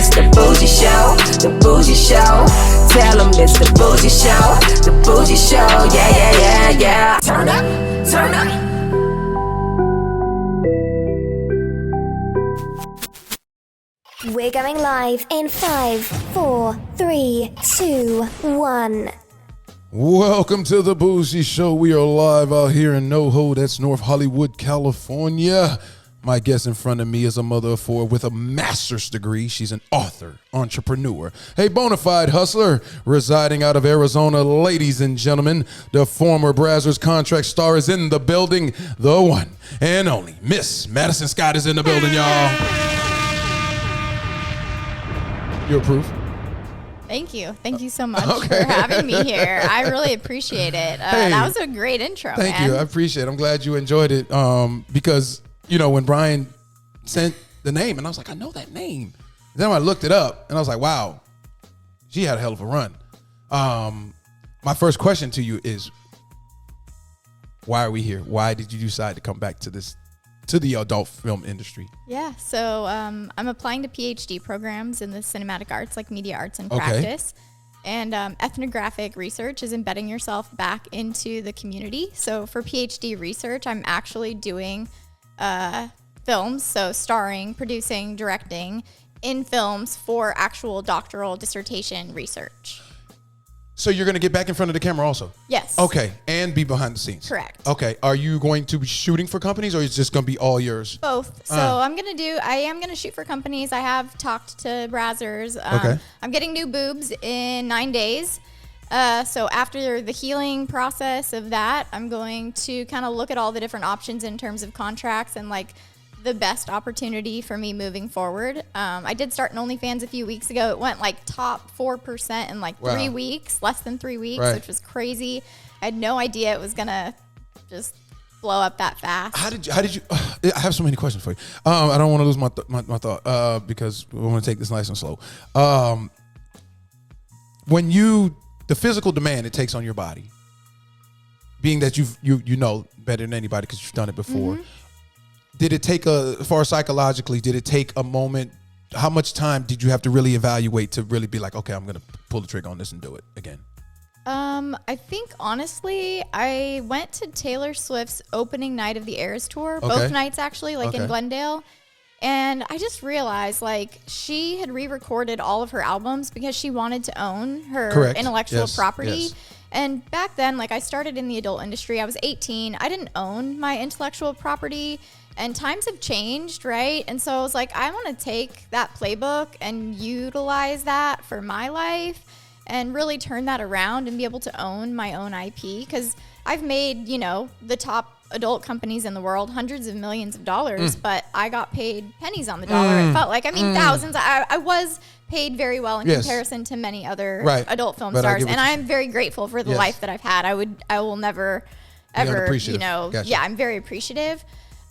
it's the Bougie Show, the Bougie Show. Tell them it's the Bougie Show, the Bougie Show. Yeah, yeah, yeah, yeah. Turn up, turn up. We're going live in 5, 4, 3, 2, 1. Welcome to the Bougie Show. We are live out here in NoHo. That's North Hollywood, California. My guest in front of me is a mother of four with a master's degree. She's an author, entrepreneur, a bona fide hustler residing out of Arizona. Ladies and gentlemen, the former Brazzers contract star is in the building. The one and only Miss Madison Scott is in the building, y'all. You approve? Thank you. Thank you so much for having me here. I really appreciate it. That was a great intro, Thank you. I appreciate it. I'm glad you enjoyed it because, you know, when Brian sent the name, and I was like, I know that name. Then I looked it up, and I was like, wow, she had a hell of a run. My first question to you is, why are we here? Why did you decide to come back to the adult film industry? Yeah, so I'm applying to PhD programs in the cinematic arts, like media arts and practice. And ethnographic research is embedding yourself back into the community. So for PhD research, I'm actually doing films, so starring, producing, directing in films for actual doctoral dissertation research. So you're going to get back in front of the camera also? Yes. Okay, and be behind the scenes? Correct. Okay, are you going to be shooting for companies, or is it just going to be all yours? Both. So I am going to shoot for companies. I have talked to Brazzers. Okay. I'm getting new boobs in 9 days. So after the healing process of that, I'm going to kind of look at all the different options in terms of contracts and like the best opportunity for me moving forward. I did start an OnlyFans a few weeks ago. It went like top 4% in like 3 weeks, less than 3 weeks, which was crazy. I had no idea it was gonna just blow up that fast. How did you? I have so many questions for you. I don't want to lose my thought because we want to take this nice and slow. When the physical demand it takes on your body, being that you know better than anybody because you've done it before. Mm-hmm. Did it take as far as psychologically, did it take a moment? How much time did you have to really evaluate to really be like, okay, I'm going to pull the trigger on this and do it again? I think honestly, I went to Taylor Swift's opening night of the Eras tour, both nights actually, in Glendale. And I just realized like she had re-recorded all of her albums because she wanted to own her intellectual property. Yes. And back then, like I started in the adult industry, I was 18. I didn't own my intellectual property. And times have changed, right? And so I was like, I want to take that playbook and utilize that for my life and really turn that around and be able to own my own IP. Because I've made, the top adult companies in the world hundreds of millions of dollars, but I got paid pennies on the dollar. It felt like, thousands. I was paid very well in comparison to many other adult film stars. And I'm very grateful for the life that I've had. I will never, ever, Gotcha. I'm very appreciative.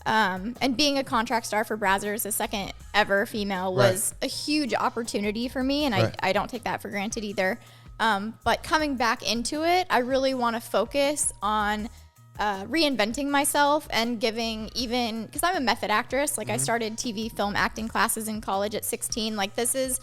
And being a contract star for Brazzers, the second ever female, was a huge opportunity for me, and I don't take that for granted either. But coming back into it, I really want to focus on reinventing myself and giving because I'm a method actress. Like I started TV film acting classes in college at 16. Like this is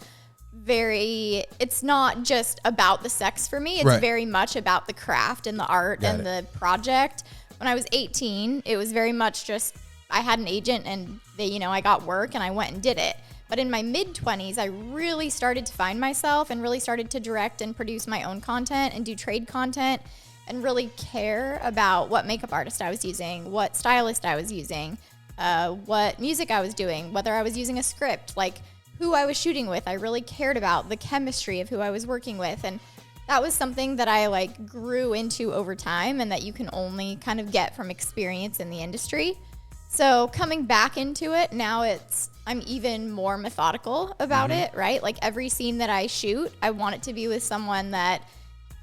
it's not just about the sex for me. It's very much about the craft and the art the project. When I was 18, it was very much just I had an agent and I got work and I went and did it. But in my mid-20s, I really started to find myself and really started to direct and produce my own content and do trade content and really care about what makeup artist I was using, what stylist I was using, what music I was doing, whether I was using a script, like who I was shooting with. I really cared about the chemistry of who I was working with. And that was something that I grew into over time and that you can only kind of get from experience in the industry. So coming back into it, now I'm even more methodical about it, right? Like every scene that I shoot, I want it to be with someone that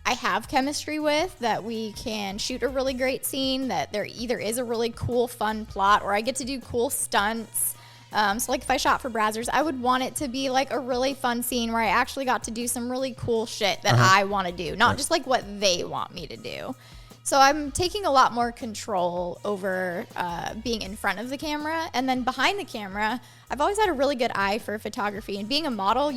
I have chemistry with, that we can shoot a really great scene, that there either is a really cool, fun plot, or I get to do cool stunts. So if I shot for Brazzers, I would want it to be like a really fun scene where I actually got to do some really cool shit that I want to do, not just like what they want me to do. So I'm taking a lot more control over being in front of the camera. And then behind the camera, I've always had a really good eye for photography. And being a model,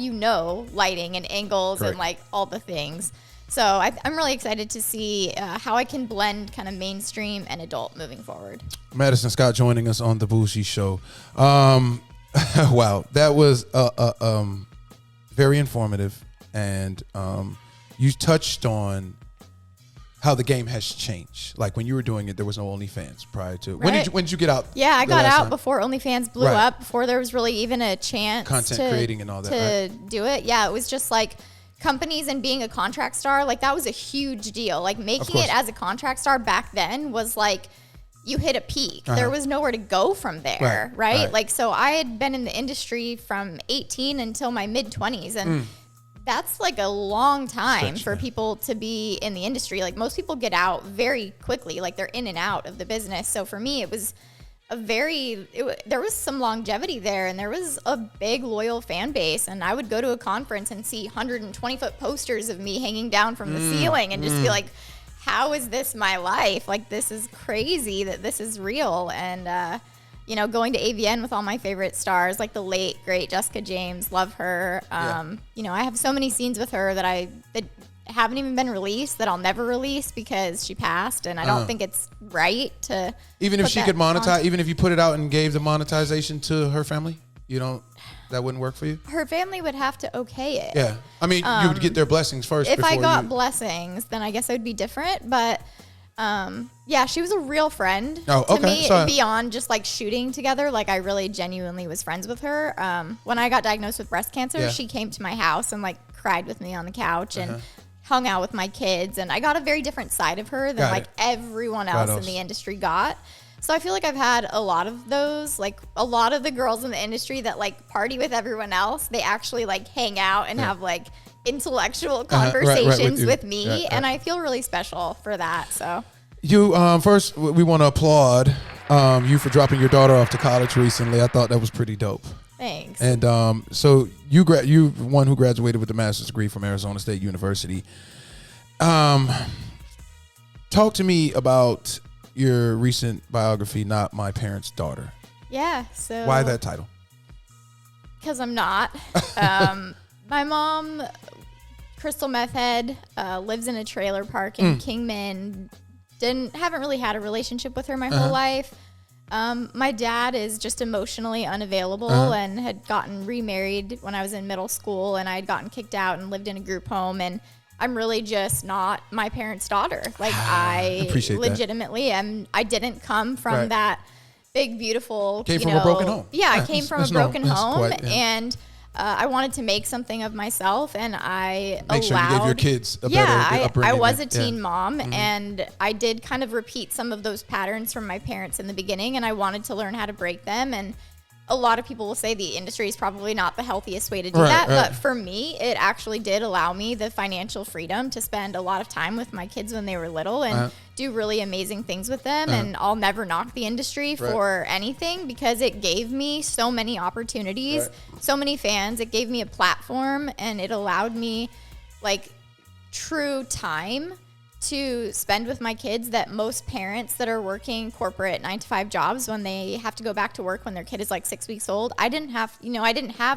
lighting and angles and like all the things. So I'm really excited to see how I can blend kind of mainstream and adult moving forward. Madison Scott joining us on the Bougie Show. Wow, that was very informative. And you touched on how the game has changed. Like when you were doing it, there was no OnlyFans prior to. Right. When did you get out? Yeah, I got out time? Before OnlyFans blew up, before there was really even a chance Content creating and all that, to do it. Yeah, it was just like companies and being a contract star, like that was a huge deal. Like making it as a contract star back then was like you hit a peak. There was nowhere to go from there, right? Like, so I had been in the industry from 18 until my mid 20s and that's like a long time for people to be in the industry. Like most people get out very quickly, like they're in and out of the business. So for me, it was there was some longevity there and there was a big loyal fan base. And I would go to a conference and see 120-foot posters of me hanging down from the ceiling and just be like, how is this my life? Like, this is crazy that this is real. And, going to AVN with all my favorite stars, like the late, great Jessica James, love her. I have so many scenes with her that haven't even been released that I'll never release because she passed. And I don't think it's right to. Even if she could monetize, even if you put it out and gave the monetization to her family, that wouldn't work for you? Her family would have to okay it. Yeah. I mean, you would get their blessings first. If I got blessings, then I guess it would be different. But she was a real friend to me beyond just like shooting together. Like I really genuinely was friends with her. When I got diagnosed with breast cancer, she came to my house and like cried with me on the couch and hung out with my kids. And I got a very different side of her than everyone else in the industry got. So I feel like I've had a lot of those, like a lot of the girls in the industry that like party with everyone else. They actually like hang out and have like intellectual conversations with me. And I feel really special for that. So you, first we want to applaud you for dropping your daughter off to college recently. I thought that was pretty dope. Thanks. And so you one who graduated with a master's degree from Arizona State University. Talk to me about your recent biography, Not My Parents' Daughter. Yeah. So why that title? Because I'm not. My mom, crystal meth head, lives in a trailer park in Kingman. Haven't really had a relationship with her my whole life. My dad is just emotionally unavailable and had gotten remarried when I was in middle school, and I had gotten kicked out and lived in a group home, and I'm really just not my parents' daughter. Like I legitimately am. I didn't come from that big, beautiful, came from a broken home. Yeah, I came from a broken home and I wanted to make something of myself, and I make sure you gave your kids a better upbringing. I was a teen mom, and I did kind of repeat some of those patterns from my parents in the beginning, and I wanted to learn how to break them. And a lot of people will say the industry is probably not the healthiest way to do that. But for me, it actually did allow me the financial freedom to spend a lot of time with my kids when they were little and do really amazing things with them. And I'll never knock the industry for anything because it gave me so many opportunities, so many fans. It gave me a platform, and it allowed me like true time to spend with my kids that most parents that are working corporate 9-to-5 jobs, when they have to go back to work when their kid is like 6 weeks old, I didn't have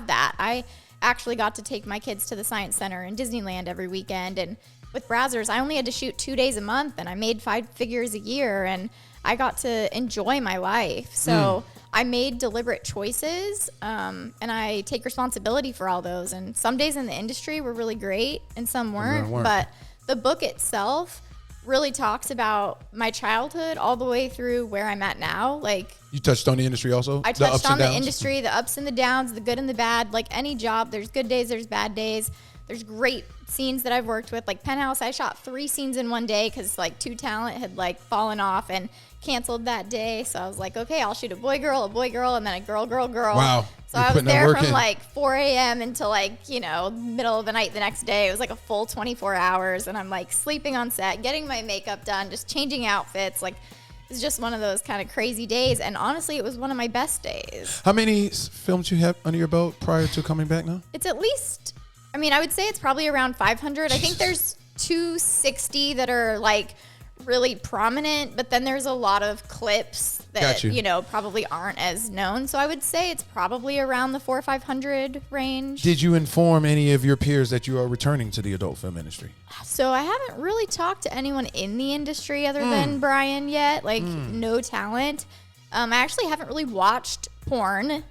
that. I actually got to take my kids to the Science Center and Disneyland every weekend. And with Brazzers, I only had to shoot 2 days a month, and I made 5 figures a year, and I got to enjoy my life. So I made deliberate choices, and I take responsibility for all those. And some days in the industry were really great and some weren't. But the book itself really talks about my childhood all the way through where I'm at now. Like, you touched on the industry also? I touched on the industry, the ups and the downs, the good and the bad. Like any job, there's good days, there's bad days. There's great scenes that I've worked with. Like Penthouse, I shot 3 scenes in one day because like 2 talent had like fallen off and canceled that day. So I was like, okay, I'll shoot a boy, girl, and then a girl. Wow. So I was there from like 4 a.m. until like, middle of the night the next day. It was like a full 24 hours. And I'm like sleeping on set, getting my makeup done, just changing outfits. Like it's just one of those kind of crazy days. And honestly, it was one of my best days. How many films you have under your belt prior to coming back now? It's at least, I would say it's probably around 500. I think there's 260 that are like really prominent, but then there's a lot of clips that, probably aren't as known. So I would say it's probably around the 400 or 500 range. Did you inform any of your peers that you are returning to the adult film industry? So I haven't really talked to anyone in the industry other than Brian yet, no talent. I actually haven't really watched porn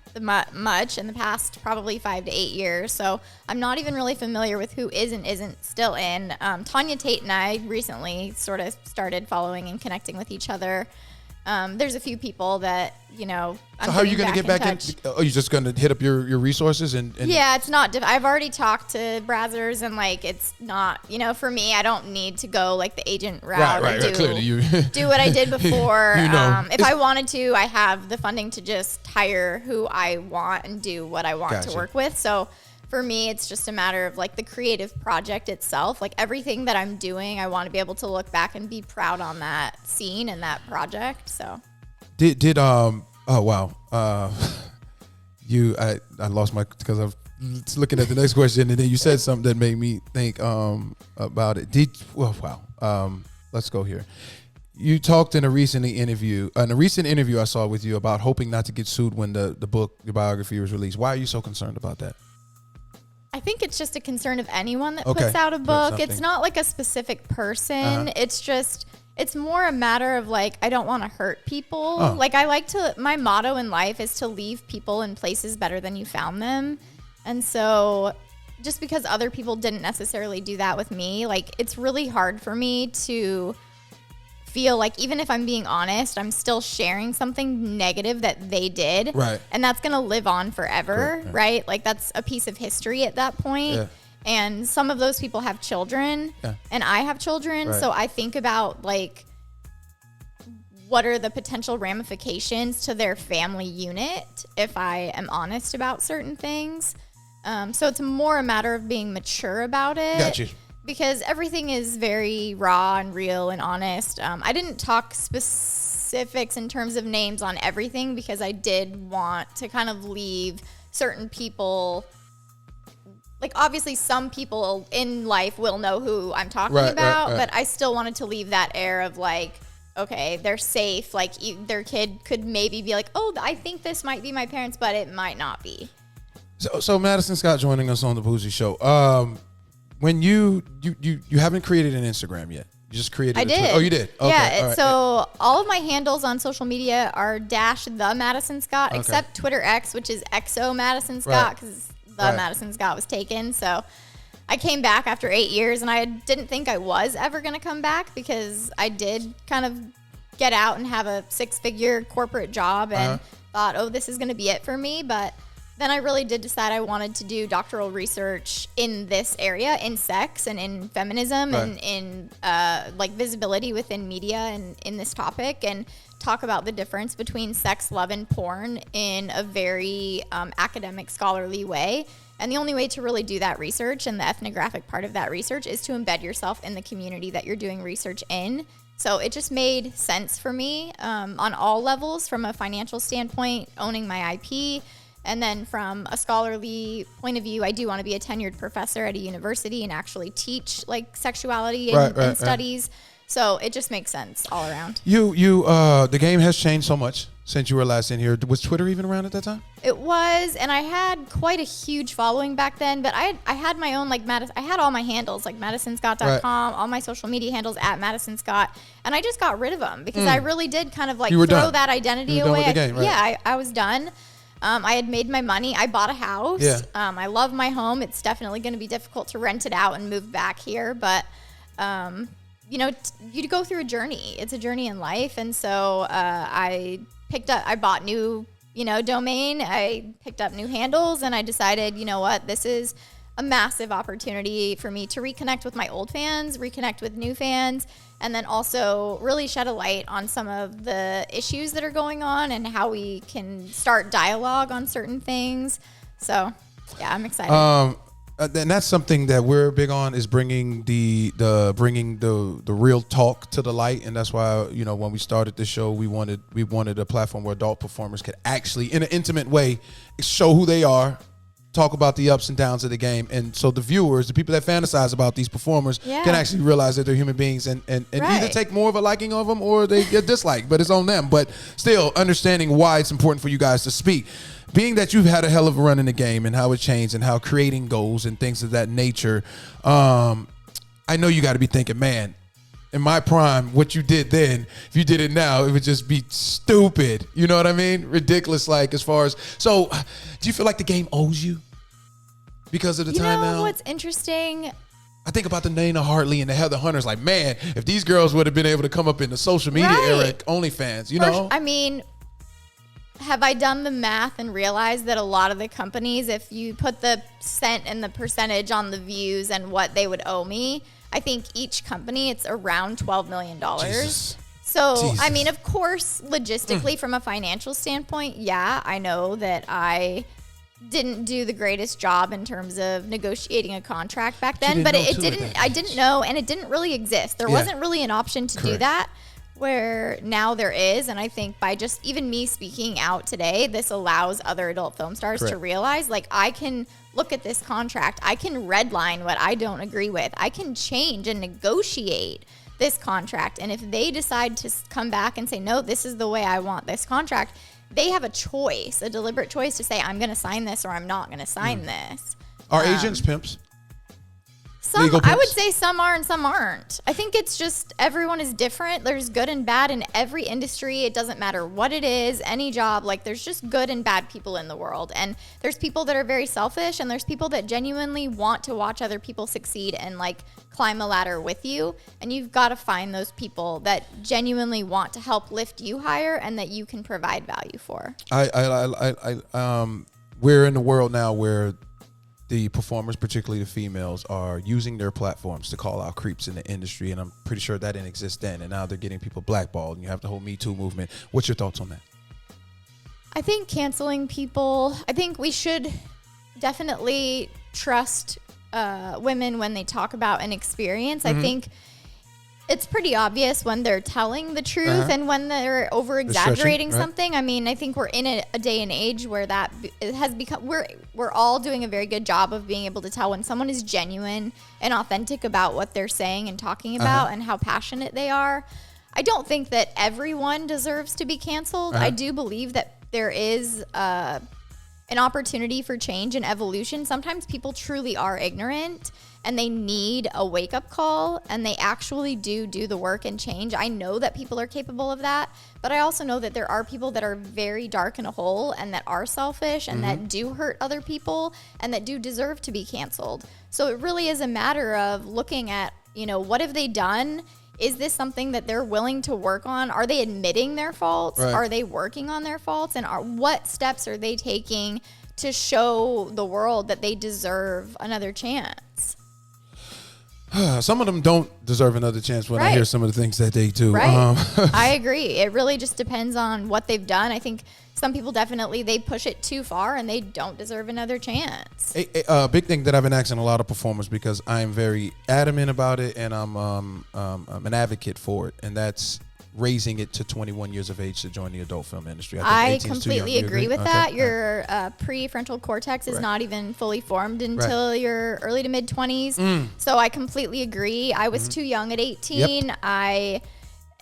much in the past probably 5 to 8 years, so I'm not even really familiar with who is and isn't still in. Tanya Tate and I recently sort of started following and connecting with each other. There's a few people that, I'm so how are you going to get back in? Oh, you're just going to hit up your resources and yeah, it's not. I've already talked to Brazzers, and it's not. For me, I don't need to go the agent route. Right. Clearly, you do what I did before. If I wanted to, I have the funding to just hire who I want and do what I want to work with. So for me, it's just a matter of the creative project itself. everything that I'm doing, I want to be able to look back and be proud on that scene and that project. So oh wow, I lost my, because I was looking at the next question, and then you said something that made me think about it. Let's go here. You talked in a recent interview I saw with you about hoping not to get sued when the book, your biography, was released. Why are you so concerned about that? I think it's just a concern of anyone that puts out a book. It's not a specific person. It's more a matter of I don't want to hurt people. My motto in life is to leave people in places better than you found them. And so just because other people didn't necessarily do that with me, it's really hard for me to feel even if I'm being honest, I'm still sharing something negative that they did. Right. And that's going to live on forever, right? That's a piece of history at that point. Yeah. And some of those people have children, and I have children. Right. So I think about what are the potential ramifications to their family unit if I am honest about certain things. So it's more a matter of being mature about it. Got you. Because everything is very raw and real and honest. I didn't talk specifics in terms of names on everything because I did want to kind of leave certain people. Obviously, some people in life will know who I'm talking about, but I still wanted to leave that air of okay, they're safe. Their kid could maybe be oh, I think this might be my parents, but it might not be. So Madison Scott joining us on the Bougie Show. When you haven't created an Instagram yet. You just created I a did. Twitter. Oh, you did? Okay. Yeah. Right. So all of my handles on social media are --the Madison Scott, except Twitter X, which is XO Madison Scott, because Madison Scott was taken. So I came back after 8 years, and I didn't think I was ever going to come back because I did kind of get out and have a 6-figure corporate job and thought, oh, this is going to be it for me. But then I really did decide I wanted to do doctoral research in this area, in sex and in feminism and in visibility within media and in this topic, and talk about the difference between sex, love, and porn in a very academic, scholarly way. And the only way to really do that research and the ethnographic part of that research is to embed yourself in the community that you're doing research in. So it just made sense for me on all levels, from a financial standpoint, owning my IP, and then from a scholarly point of view, I do want to be a tenured professor at a university and actually teach sexuality and studies. So it just makes sense all around. The game has changed so much since you were last in here. Was Twitter even around at that time? It was, and I had quite a huge following back then. But I had my own I had all my handles MadisonScott.com, all my social media handles at Madison Scott, and I just got rid of them because I really did kind of throw done. That identity you were away. Done with the game, right? Yeah, I was done. I had made my money. I bought a house. Yeah. I love my home. It's definitely going to be difficult to rent it out and move back here, but you go through a journey. It's a journey in life, and so I bought new, domain. I picked up new handles, and I decided, you know what, this is a massive opportunity for me to reconnect with my old fans, reconnect with new fans, and then also really shed a light on some of the issues that are going on and how we can start dialogue on certain things. So, yeah, I'm excited. And that's something that we're big on, is bringing the real talk to the light, and that's why when we started the show, we wanted a platform where adult performers could actually, in an intimate way, show who they are, talk about the ups and downs of the game, and so the viewers, the people that fantasize about these performers, can actually realize that they're human beings and either take more of a liking of them or they get disliked, but it's on them. But still, understanding why it's important for you guys to speak. Being that you've had a hell of a run in the game and how it changed and how creating goals and things of that nature, I know you got to be thinking, man, in my prime, what you did then, if you did it now, it would just be stupid. You know what I mean? Ridiculous, like, as far as... So, do you feel like the game owes you because of the time now? You know what's interesting? I think about the Nana Hartley and the Heather Hunters. Like, man, if these girls would have been able to come up in the social media era, OnlyFans, you know? I mean, have I done the math and realized that a lot of the companies, if you put the cent and the percentage on the views and what they would owe me... I think each company, it's around $12 million. Jesus. So, I mean, of course, logistically, from a financial standpoint, yeah, I know that I didn't do the greatest job in terms of negotiating a contract back then, but I didn't know, and it didn't really exist. There wasn't really an option to do that, where now there is. And I think by just even me speaking out today, this allows other adult film stars to realize, like, I can look at this contract. I can redline what I don't agree with. I can change and negotiate this contract. And if they decide to come back and say, no, this is the way I want this contract, they have a choice, a deliberate choice to say, I'm going to sign this or I'm not going to sign this. Are agents pimps? Some, I would say some are and some aren't. I think it's just everyone is different. There's good and bad in every industry. It doesn't matter what it is, any job. Like, there's just good and bad people in the world. And there's people that are very selfish, and there's people that genuinely want to watch other people succeed and, like, climb a ladder with you. And you've got to find those people that genuinely want to help lift you higher and that you can provide value for. We're in a world now where the performers, particularly the females, are using their platforms to call out creeps in the industry, and I'm pretty sure that didn't exist then, and now they're getting people blackballed, and you have the whole Me Too movement. What's your thoughts on that? I think canceling people, I think we should definitely trust women when they talk about an experience. I think it's pretty obvious when they're telling the truth and when they're over-exaggerating something. I mean, I think we're in a day and age where that it has become, we're all doing a very good job of being able to tell when someone is genuine and authentic about what they're saying and talking about and how passionate they are. I don't think that everyone deserves to be canceled. I do believe that there is an opportunity for change and evolution. Sometimes people truly are ignorant and they need a wake-up call, and they actually do the work and change. I know that people are capable of that, but I also know that there are people that are very dark in a hole and that are selfish and that do hurt other people and that do deserve to be canceled. So it really is a matter of looking at, you know, what have they done? Is this something that they're willing to work on? Are they admitting their faults? Are they working on their faults? And what steps are they taking to show the world that they deserve another chance? Some of them don't deserve another chance when I hear some of the things that they do. I agree. It really just depends on what they've done. I think some people definitely, they push it too far and they don't deserve another chance. A big thing that I've been asking a lot of performers, because I'm very adamant about it and I'm an advocate for it, and that's raising it to 21 years of age to join the adult film industry. I completely agree with that. Your prefrontal cortex is not even fully formed until your early to mid 20s. So I completely agree. I was too young at 18. I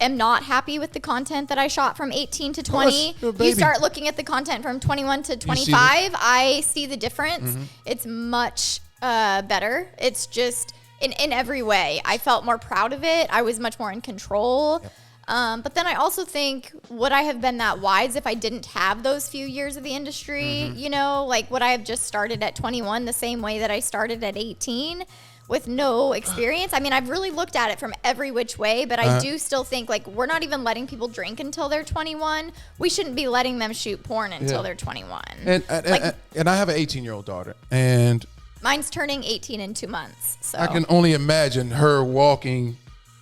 am not happy with the content that I shot from 18 to 20. You start looking at the content from 21 to 25. I see the difference. It's much better. It's just in every way. I felt more proud of it. I was much more in control. But then I also think, would I have been that wise if I didn't have those few years of the industry? You know, like, would I have just started at 21 the same way that I started at 18 with no experience? I mean, I've really looked at it from every which way, but I do still think, like, we're not even letting people drink until they're 21. We shouldn't be letting them shoot porn until they're 21. And I have an 18-year-old daughter, and mine's turning 18 in 2 months. So I can only imagine her walking.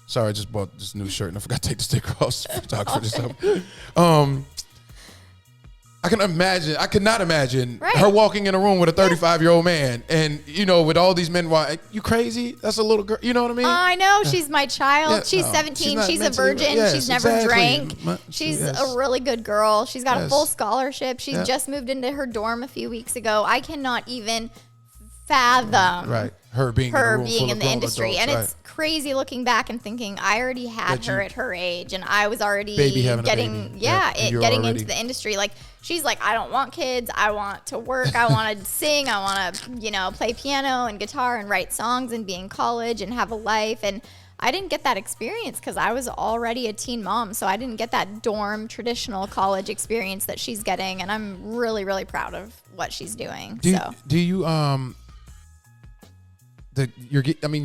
Sorry, I just bought this new shirt and I forgot to take the sticker off. Photographer this up. I can imagine. I could not imagine Right. her walking in a room with a 35-year-old man, and with all these men. Why you crazy? That's a little girl. You know what I mean? I know. She's my child. Yeah, She's no, 17. she's She's, not a virgin. mentally- She's yes, never exactly. drank. She's Yes. a really good girl. She's got a Yes. full scholarship. She's Yeah. just moved into her dorm a few weeks ago. I cannot even fathom Right. Her being in the industry. And it's crazy looking back and thinking I already had That her you- at her age, and I was already Baby having a getting baby. Yeah, and you're getting already- into the industry. Like, she's like, I don't want kids. I want to work. I want to sing. I want to, play piano and guitar and write songs and be in college and have a life. And I didn't get that experience because I was already a teen mom. So I didn't get that dorm traditional college experience that she's getting. And I'm really, really proud of what she's doing. Do you you're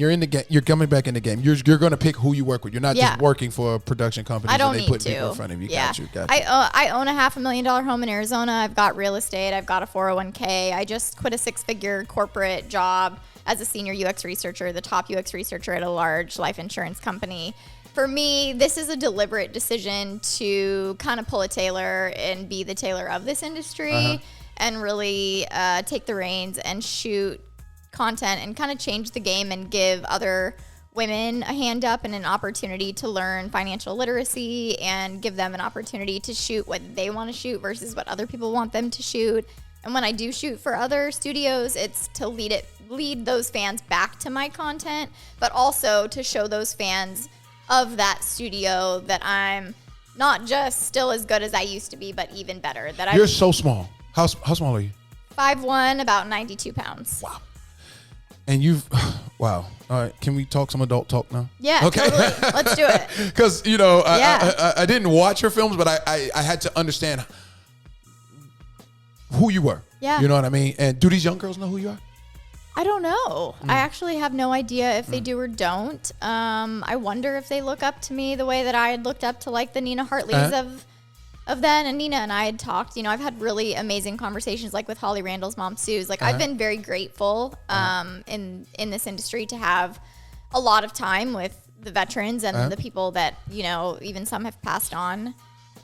in the game. You're coming back in the game. You're going to pick who you work with. You're not just working for a production company. I don't and they need put to. people in front of you. Yeah. Got you. I own a $500,000 home in Arizona. I've got real estate. I've got a 401k. I just quit a 6-figure corporate job as a senior UX researcher, the top UX researcher at a large life insurance company. For me, this is a deliberate decision to kind of pull a Taylor and be the Taylor of this industry and really take the reins and shoot content and kind of change the game and give other women a hand up and an opportunity to learn financial literacy and give them an opportunity to shoot what they want to shoot versus what other people want them to shoot. And when I do shoot for other studios, it's to lead those fans back to my content, but also to show those fans of that studio that I'm not just still as good as I used to be, but even better. You're so small. How small are you? 5'1", about 92 pounds. Wow. And wow. All right. Can we talk some adult talk now? Yeah, okay. Totally. Let's do it. Because, I didn't watch her films, but I had to understand who you were. Yeah. You know what I mean? And do these young girls know who you are? I don't know. I actually have no idea if they do or don't. I wonder if they look up to me the way that I had looked up to like the Nina Hartleys of then. And Nina and I had talked, I've had really amazing conversations like with Holly Randall's mom, Sue's. Like I've been very grateful in this industry to have a lot of time with the veterans and the people that, even some have passed on.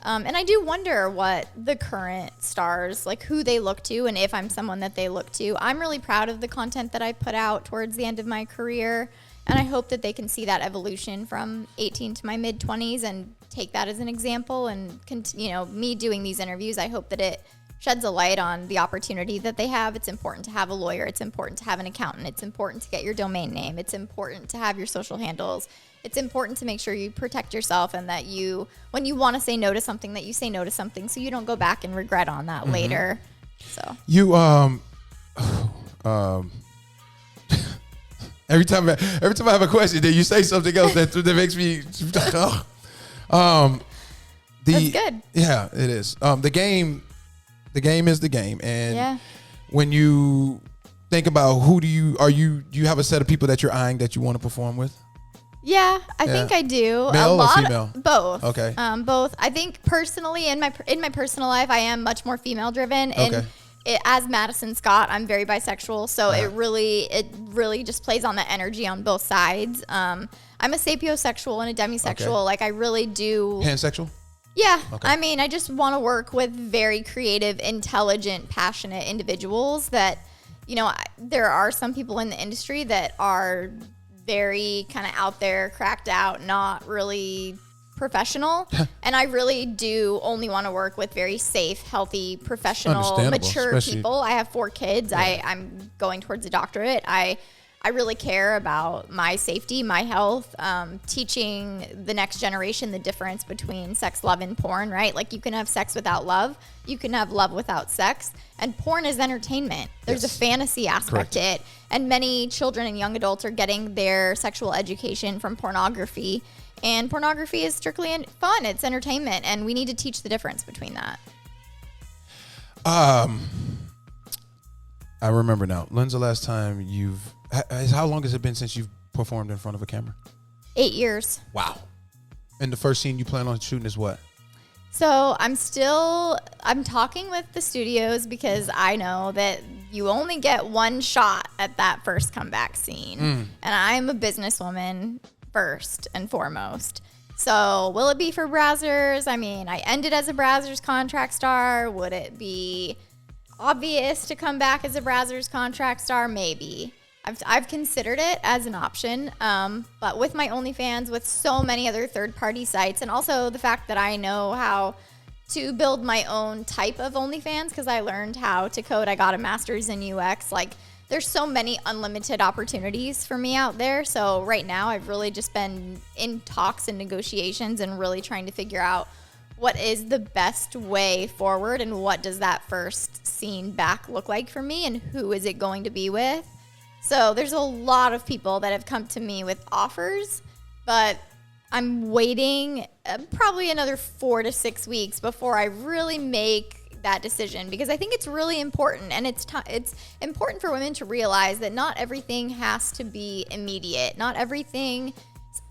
And I do wonder what the current stars, like who they look to and if I'm someone that they look to. I'm really proud of the content that I put out towards the end of my career. And I hope that they can see that evolution from 18 to my mid-20s and take that as an example. And, me doing these interviews, I hope that it sheds a light on the opportunity that they have. It's important to have a lawyer. It's important to have an accountant. It's important to get your domain name. It's important to have your social handles. It's important to make sure you protect yourself and that when you want to say no to something, that you say no to something so you don't go back and regret on that later. So you, every time I have a question, then you say something else that makes me, that's good. Yeah, it is. The game is the game. And when you think about do you have a set of people that you're eyeing that you want to perform with? Yeah, I think I do. Male or female? Both. Okay. Both. I think personally, in my personal life, I am much more female driven. And as Madison Scott, I'm very bisexual, so it really just plays on the energy on both sides. I'm a sapiosexual and a demisexual. Okay. Like I really do. Pansexual? Yeah. Okay. I mean, I just want to work with very creative, intelligent, passionate individuals that, there are some people in the industry that are very kind of out there, cracked out, not really professional. And I really do only want to work with very safe, healthy, professional, mature people. I have 4 kids. Yeah. I'm going towards a doctorate. I really care about my safety, my health, teaching the next generation the difference between sex, love, and porn, right? Like you can have sex without love. You can have love without sex. And porn is entertainment. There's a fantasy aspect to it. And many children and young adults are getting their sexual education from pornography. And pornography is strictly fun. It's entertainment. And we need to teach the difference between that. I remember now. When's the last time how long has it been since you've performed in front of a camera? 8 years. Wow. And the first scene you plan on shooting is what? So I'm talking with the studios because I know that you only get one shot at that first comeback scene. And I'm a businesswoman first and foremost. So will it be for Brazzers? I mean, I ended as a Brazzers contract star. Would it be obvious to come back as a Brazzers contract star? Maybe. I've considered it as an option, but with my OnlyFans, with so many other third-party sites, and also the fact that I know how to build my own type of OnlyFans because I learned how to code. I got a master's in UX. Like, there's so many unlimited opportunities for me out there. So right now, I've really just been in talks and negotiations and really trying to figure out what is the best way forward and what does that first scene back look like for me and who is it going to be with. So there's a lot of people that have come to me with offers, but I'm waiting probably another 4 to 6 weeks before I really make that decision, because I think it's really important, and it's important for women to realize that not everything has to be immediate. Not everything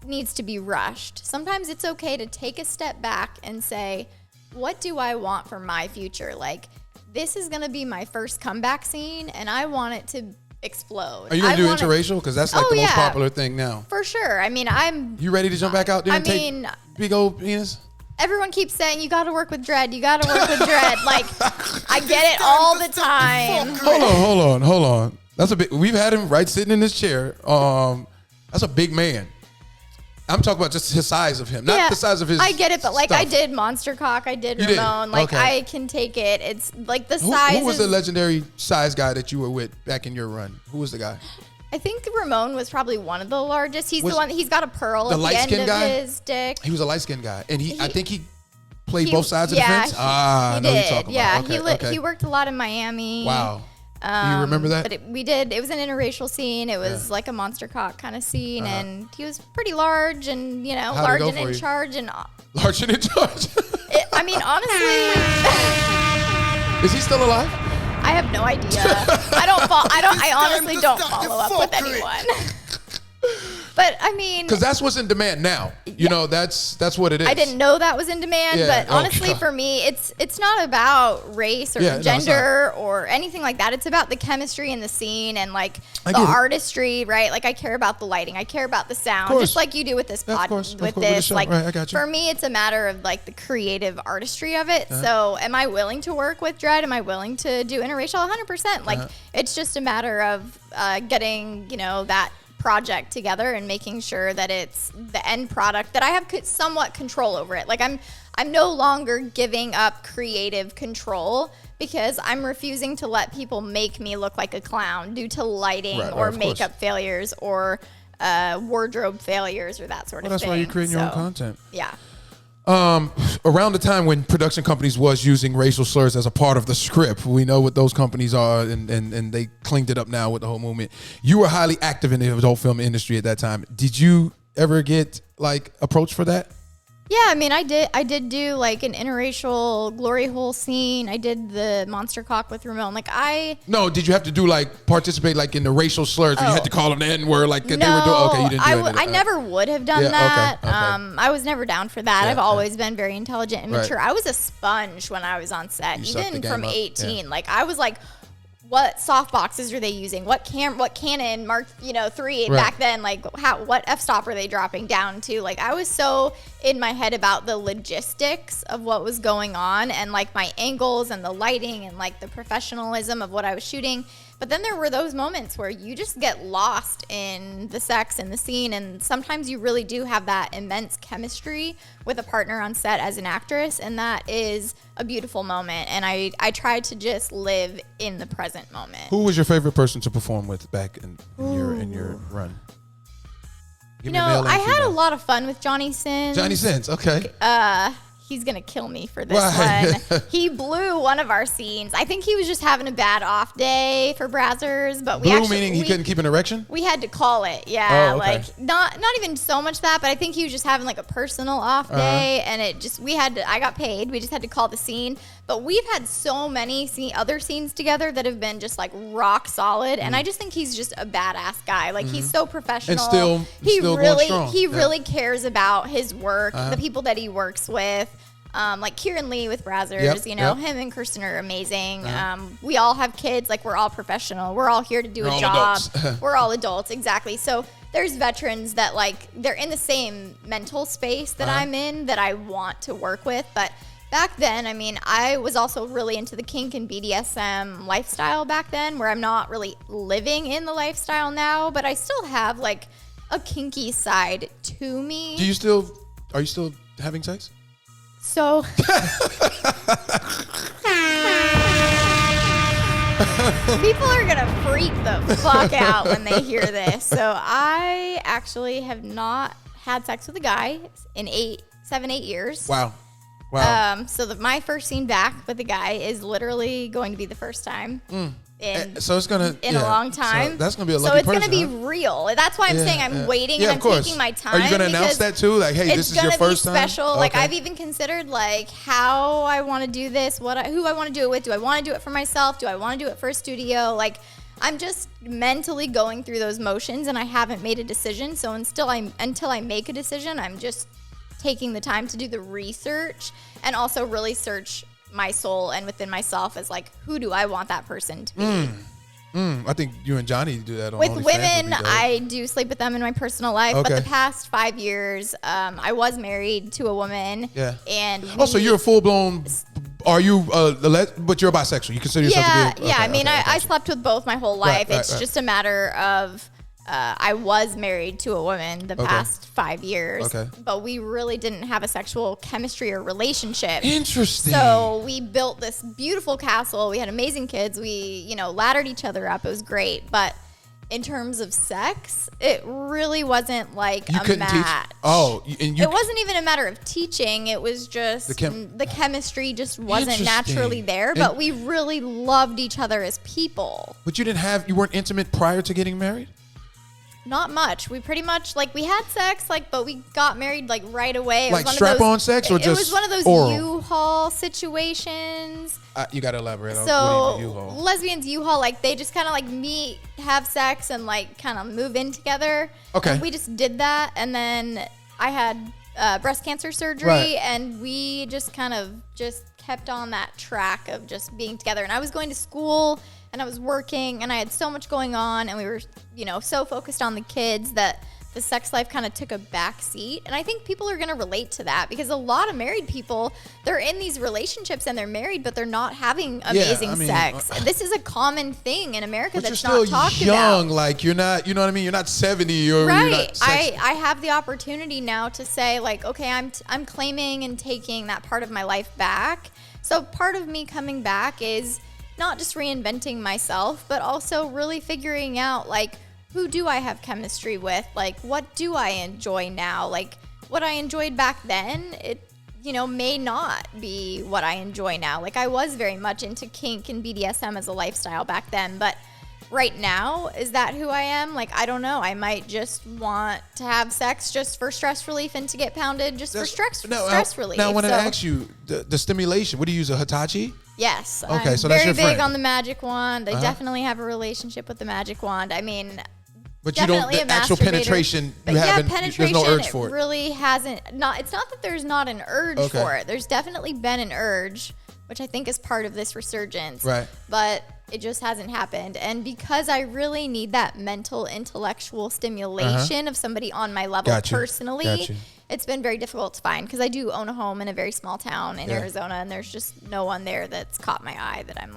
needs to be rushed. Sometimes it's okay to take a step back and say, what do I want for my future? Like, this is going to be my first comeback scene, and I want it to explode. Are you gonna do interracial? Because that's like the most popular thing now. For sure. I mean, You ready to jump back out there and take big old penis? Everyone keeps saying you got to work with Dread. You got to work with Dread. Like, I get it all the time. Hold on. That's a big. We've had him sitting in this chair. That's a big man. I'm talking about just his size of him, not the size of his. I get it, but like stuff. I did Monster Cock, I did You Ramon. did? Like, Okay. I can take it. It's like the size. Who was the legendary size guy that you were with back in your run? Who was the guy? I think Ramon was probably one of the largest. He's the one. He's got a pearl at the end of his dick. He was a light skinned guy, and I think he played both sides of the fence. He I know did. you're talking about. Okay, He worked a lot in Miami. Wow. Do you remember that? But it was an interracial scene. It was like a Monster Cock kind of scene, and he was pretty large and, large and in charge. And large and in charge. I mean, honestly, is he still alive? I have no idea. I honestly don't follow up with anyone. But I mean, because that's what's in demand now. That's what it is. I didn't know that was in demand, but honestly, for me, it's not about race or gender or anything like that. It's about the chemistry in the scene and like the artistry, right? Like, I care about the lighting, I care about the sound, just like you do with this with this. Like, right, I got you. For me, it's a matter of like the creative artistry of it. So, am I willing to work with Dread? Am I willing to do interracial? 100%. Like, it's just a matter of getting that project together and making sure that it's the end product that I have somewhat control over it. Like, I'm no longer giving up creative control because I'm refusing to let people make me look like a clown due to lighting or makeup failures or wardrobe failures or that sort of thing. That's why you're creating your own content. Yeah. Around the time when production companies was using racial slurs as a part of the script, we know what those companies are, and they cleaned it up now with the whole movement. You were highly active in the adult film industry at that time. Did you ever get approached for that? Yeah, I mean, I did do like an interracial glory hole scene. I did the Monster Cock with Ramon. No, did you have to do participate in the racial slurs? Where you had to call them the N word they were doing? Okay, you didn't do that. I never would have done that. Okay. I was never down for that. I've always been very intelligent and mature. I was a sponge when I was on set, even from 18. Like, I was like, what soft boxes are they using? What Canon Mark 3 back then? Like, what f-stop are they dropping down to? Like, I was so in my head about the logistics of what was going on and like my angles and the lighting and like the professionalism of what I was shooting. But then there were those moments where you just get lost in the sex and the scene, and sometimes you really do have that immense chemistry with a partner on set as an actress, and that is a beautiful moment. And I tried to just live in the present moment. Who was your favorite person to perform with back in your run? I had a lot of fun with Johnny Sins. Johnny Sins, okay. He's going to kill me for this one. He blew one of our scenes. I think he was just having a bad off day for Brazzers, but meaning he couldn't keep an erection? We had to call it, yeah. Oh, okay. Like, not even so much that, but I think he was just having like a personal off day, and I got paid. We just had to call the scene. But we've had so many other scenes together that have been just like rock solid, and I just think he's just a badass guy. Like, he's so professional. And still going strong. He really cares about his work, the people that he works with. like Kieran Lee with Brazzers, Yep. him and Kirsten are amazing. We all have kids, like we're all professional. We're all here to do a job. We're all adults, exactly. So there's veterans that like, they're in the same mental space that I'm in that I want to work with. But back then, I mean, I was also really into the kink and BDSM lifestyle back then, where I'm not really living in the lifestyle now, but I still have like a kinky side to me. Are you still having sex? So people are gonna freak the fuck out when they hear this. So I actually have not had sex with a guy in 7, 8 years. Wow. So my first scene back with a guy is literally going to be the first time. So it's gonna in a long time. So that's gonna be a lucky person. So it's gonna be real. That's why I'm saying I'm waiting and I'm taking my time. Are you gonna announce that too? Like, hey, this is your first time. It's gonna be special. Like I've even considered like how I want to do this, who I want to do it with. Do I want to do it for myself? Do I want to do it for a studio? Like I'm just mentally going through those motions, and I haven't made a decision. So until I make a decision, I'm just taking the time to do the research and also really search my soul and within myself as like, who do I want that person to be? I think you and Johnny do that on with OnlyFans. Women. I do sleep with them in my personal life, but the past 5 years, I was married to a woman. Yeah. And so you're a full blown. Are you? But you're bisexual. You consider yourself to be? I mean, I slept with both my whole life. Right, it's just a matter of. I was married to a woman the past 5 years, but we really didn't have a sexual chemistry or relationship. Interesting. So we built this beautiful castle. We had amazing kids. We, laddered each other up. It was great. But in terms of sex, it really wasn't like a match. It wasn't even a matter of teaching. It was just the chemistry just wasn't naturally there. But we really loved each other as people. But you weren't intimate prior to getting married? Not much. We pretty much we had sex, but we got married right away. Like strap-on sex, or just it was one of those oral? U-Haul situations. You got to elaborate. So what do you mean, U-Haul? Lesbians U-Haul, they just kind of meet, have sex, and kind of move in together. Okay. And we just did that, and then I had breast cancer surgery, and we just kind of just kept on that track of just being together. And I was going to school, and I was working, and I had so much going on, and we were, so focused on the kids that the sex life kind of took a back seat. And I think people are going to relate to that, because a lot of married people, they're in these relationships and they're married, but they're not having amazing sex. This is a common thing in America that's not talked about. You're still young, you're not, you know what I mean? You're not 70 or right. You're not I have the opportunity now to say okay, I'm claiming and taking that part of my life back. So part of me coming back is not just reinventing myself, but also really figuring out who do I have chemistry with? What do I enjoy now? What I enjoyed back then, it, may not be what I enjoy now. I was very much into kink and BDSM as a lifestyle back then, but right now, is that who I am? I don't know. I might just want to have sex just for stress relief and to get pounded just for stress relief. Now, when I ask you the stimulation, what do you use, a Hitachi? Yes. Okay, I'm so that's your very big friend. on the magic wand. I definitely have a relationship with the magic wand. I mean, but you don't, the actual penetration, there's no urge for it. It really hasn't, it's not that there's not an urge for it. There's definitely been an urge, which I think is part of this resurgence. Right. But it just hasn't happened. And because I really need that mental, intellectual stimulation of somebody on my level personally, it's been very difficult to find, because I do own a home in a very small town in Arizona, and there's just no one there that's caught my eye that I'm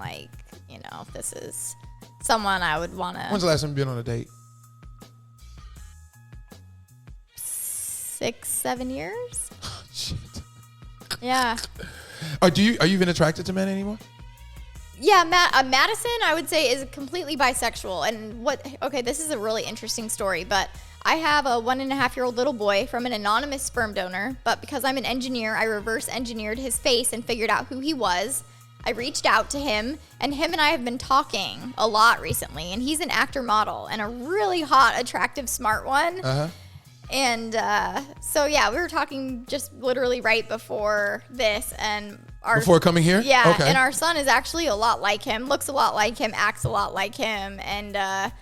this is someone I would want to. When's the last time you've been on a date? 6, 7 years. Shit. Yeah. Are you even attracted to men anymore? Yeah, Madison, I would say, is completely bisexual. And this is a really interesting story, but I have a 1.5-year-old little boy from an anonymous sperm donor, but because I'm an engineer, I reverse engineered his face and figured out who he was. I reached out to him, and him and I have been talking a lot recently, and he's an actor model and a really hot, attractive, smart one. And so, we were talking just literally right before this, and before coming here? Yeah, and our son is actually a lot like him, looks a lot like him, acts a lot like him, and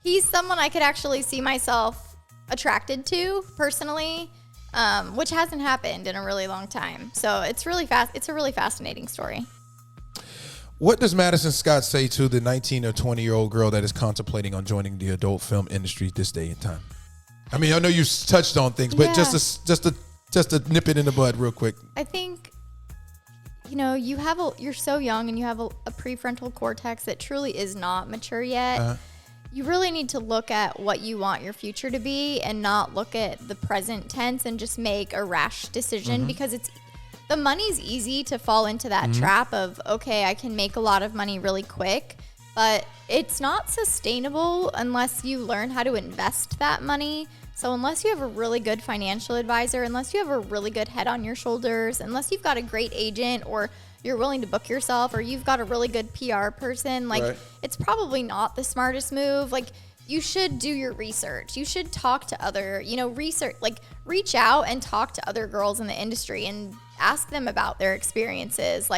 he's someone I could actually see myself attracted to personally. which hasn't happened in a really long time. So it's really fast. It's a really fascinating story. What does Madison Scott say to the 19 or 20-year-old girl that is contemplating on joining the adult film industry this day and time? I mean, I know you touched on things, but just to nip it in the bud real quick. I think, you're so young and you have a prefrontal cortex that truly is not mature yet. You really need to look at what you want your future to be and not look at the present tense and just make a rash decision, because the money's easy to fall into that trap of, okay, I can make a lot of money really quick, but it's not sustainable unless you learn how to invest that money. So unless you have a really good financial advisor, unless you have a really good head on your shoulders, unless you've got a great agent, or you're willing to book yourself, or you've got a really good PR person, it's probably not the smartest move. You should do your research. You should talk to other, reach out and talk to other girls in the industry and ask them about their experiences,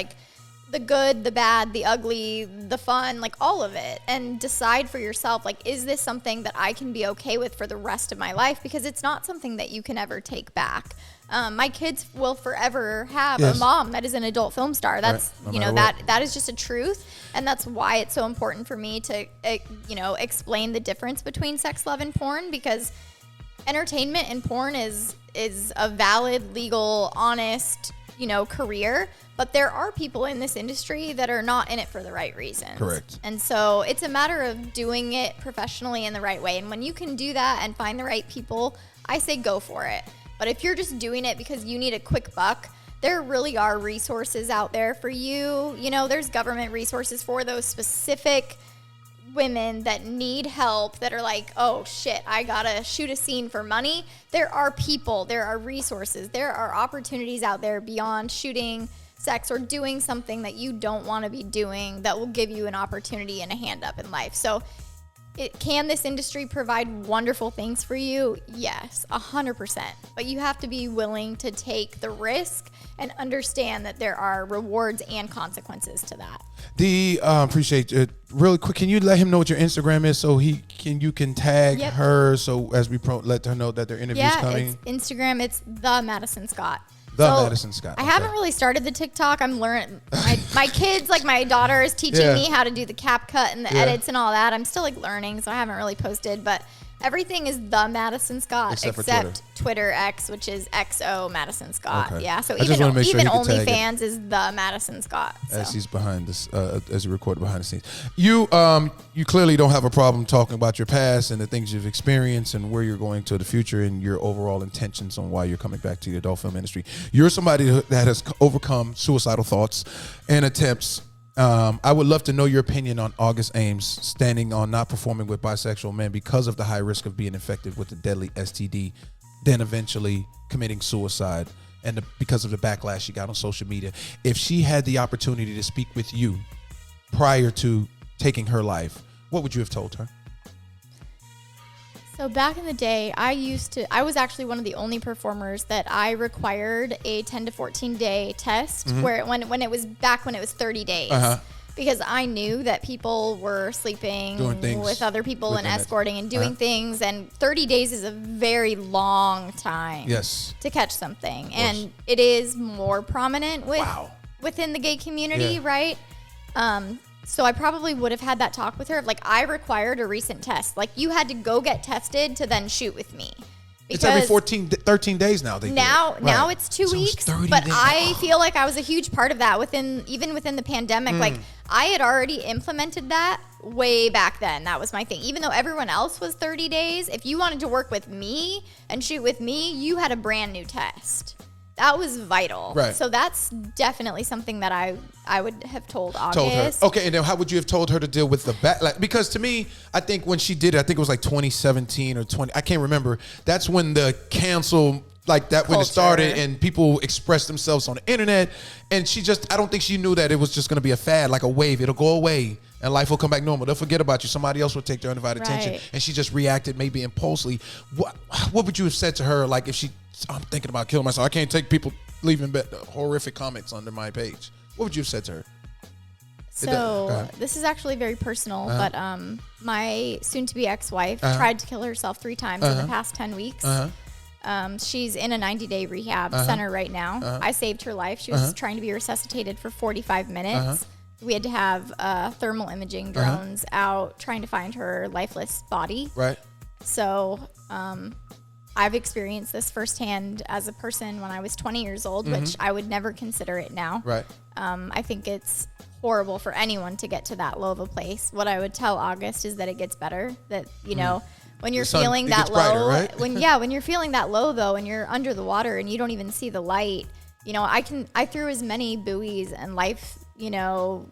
the good, the bad, the ugly, the fun, all of it, and decide for yourself, is this something that I can be okay with for the rest of my life? Because it's not something that you can ever take back. My kids will forever have a mom that is an adult film star. That's, that is just a truth. And that's why it's so important for me to, explain the difference between sex, love, and porn, because entertainment and porn is a valid, legal, honest, career, but there are people in this industry that are not in it for the right reasons. Correct. And so it's a matter of doing it professionally in the right way. And when you can do that and find the right people, I say go for it. But if you're just doing it because you need a quick buck, there really are resources out there for you. There's government resources for those specific women that need help, that are like, oh shit, I gotta shoot a scene for money. There are people, there are resources, there are opportunities out there beyond shooting sex or doing something that you don't want to be doing that will give you an opportunity and a hand up in life. So can this industry provide wonderful things for you? Yes, 100%. But you have to be willing to take the risk and understand that there are rewards and consequences to that. Appreciate it. Really quick, can you let him know what your Instagram is so you can tag her, so as we let her know that their interview's coming? It's Instagram. It's the Madison Scott. Madison Scott. I haven't really started the TikTok. I'm learning. My kids, my daughter is teaching me how to do the cap cut and the edits and all that. I'm still learning, so I haven't really posted, but everything is the Madison Scott except Twitter X, which is XO Madison Scott. Okay. Yeah, so even OnlyFans is the Madison Scott. So. As he's behind this, as he recorded behind the scenes. You clearly don't have a problem talking about your past and the things you've experienced and where you're going to the future and your overall intentions on why you're coming back to the adult film industry. You're somebody that has overcome suicidal thoughts and attempts. I would love to know your opinion on August Ames standing on not performing with bisexual men because of the high risk of being infected with a deadly STD, then eventually committing suicide, and because of the backlash she got on social media. If she had the opportunity to speak with you prior to taking her life, what would you have told her? So back in the day, I was actually one of the only performers that I required a 10 to 14 day test where when it was 30 days. Because I knew that people were sleeping with other people and escorting and doing things, and 30 days is a very long time to catch something. And it is more prominent within the gay community, right? So I probably would have had that talk with her. I required a recent test. You had to go get tested to then shoot with me. It's every 13 days now. Now it's 2 weeks. But I feel like I was a huge part of that even within the pandemic. I had already implemented that way back then. That was my thing. Even though everyone else was 30 days, if you wanted to work with me and shoot with me, you had a brand new test. That was vital. Right. So that's definitely something that I would have told August. Okay, and then how would you have told her to deal with the backlash? Because to me, I think when she did it, I think it was 2017 or 20, I can't remember. That's when the cancel, when it started and people expressed themselves on the internet. And I don't think she knew that it was just going to be a fad, like a wave. It'll go away and life will come back normal. They'll forget about you. Somebody else will take their undivided attention. And she just reacted maybe impulsively. What would you have said to her, if I'm thinking about killing myself. I can't take people leaving horrific comments under my page. What would you have said to her? So this is actually very personal, but my soon-to-be ex-wife tried to kill herself 3 times in the past 10 weeks. She's in a 90-day rehab center right now. I saved her life. She was trying to be resuscitated for 45 minutes. We had to have thermal imaging drones out trying to find her lifeless body. Right. So I've experienced this firsthand as a person when I was 20 years old, which I would never consider it now. Right. I think it's horrible for anyone to get to that low of a place. What I would tell August is that it gets better, that, you know, when you're feeling that low, brighter, right? when you're feeling that low though, and you're under the water and you don't even see the light, you know, I threw as many buoys and life, you know,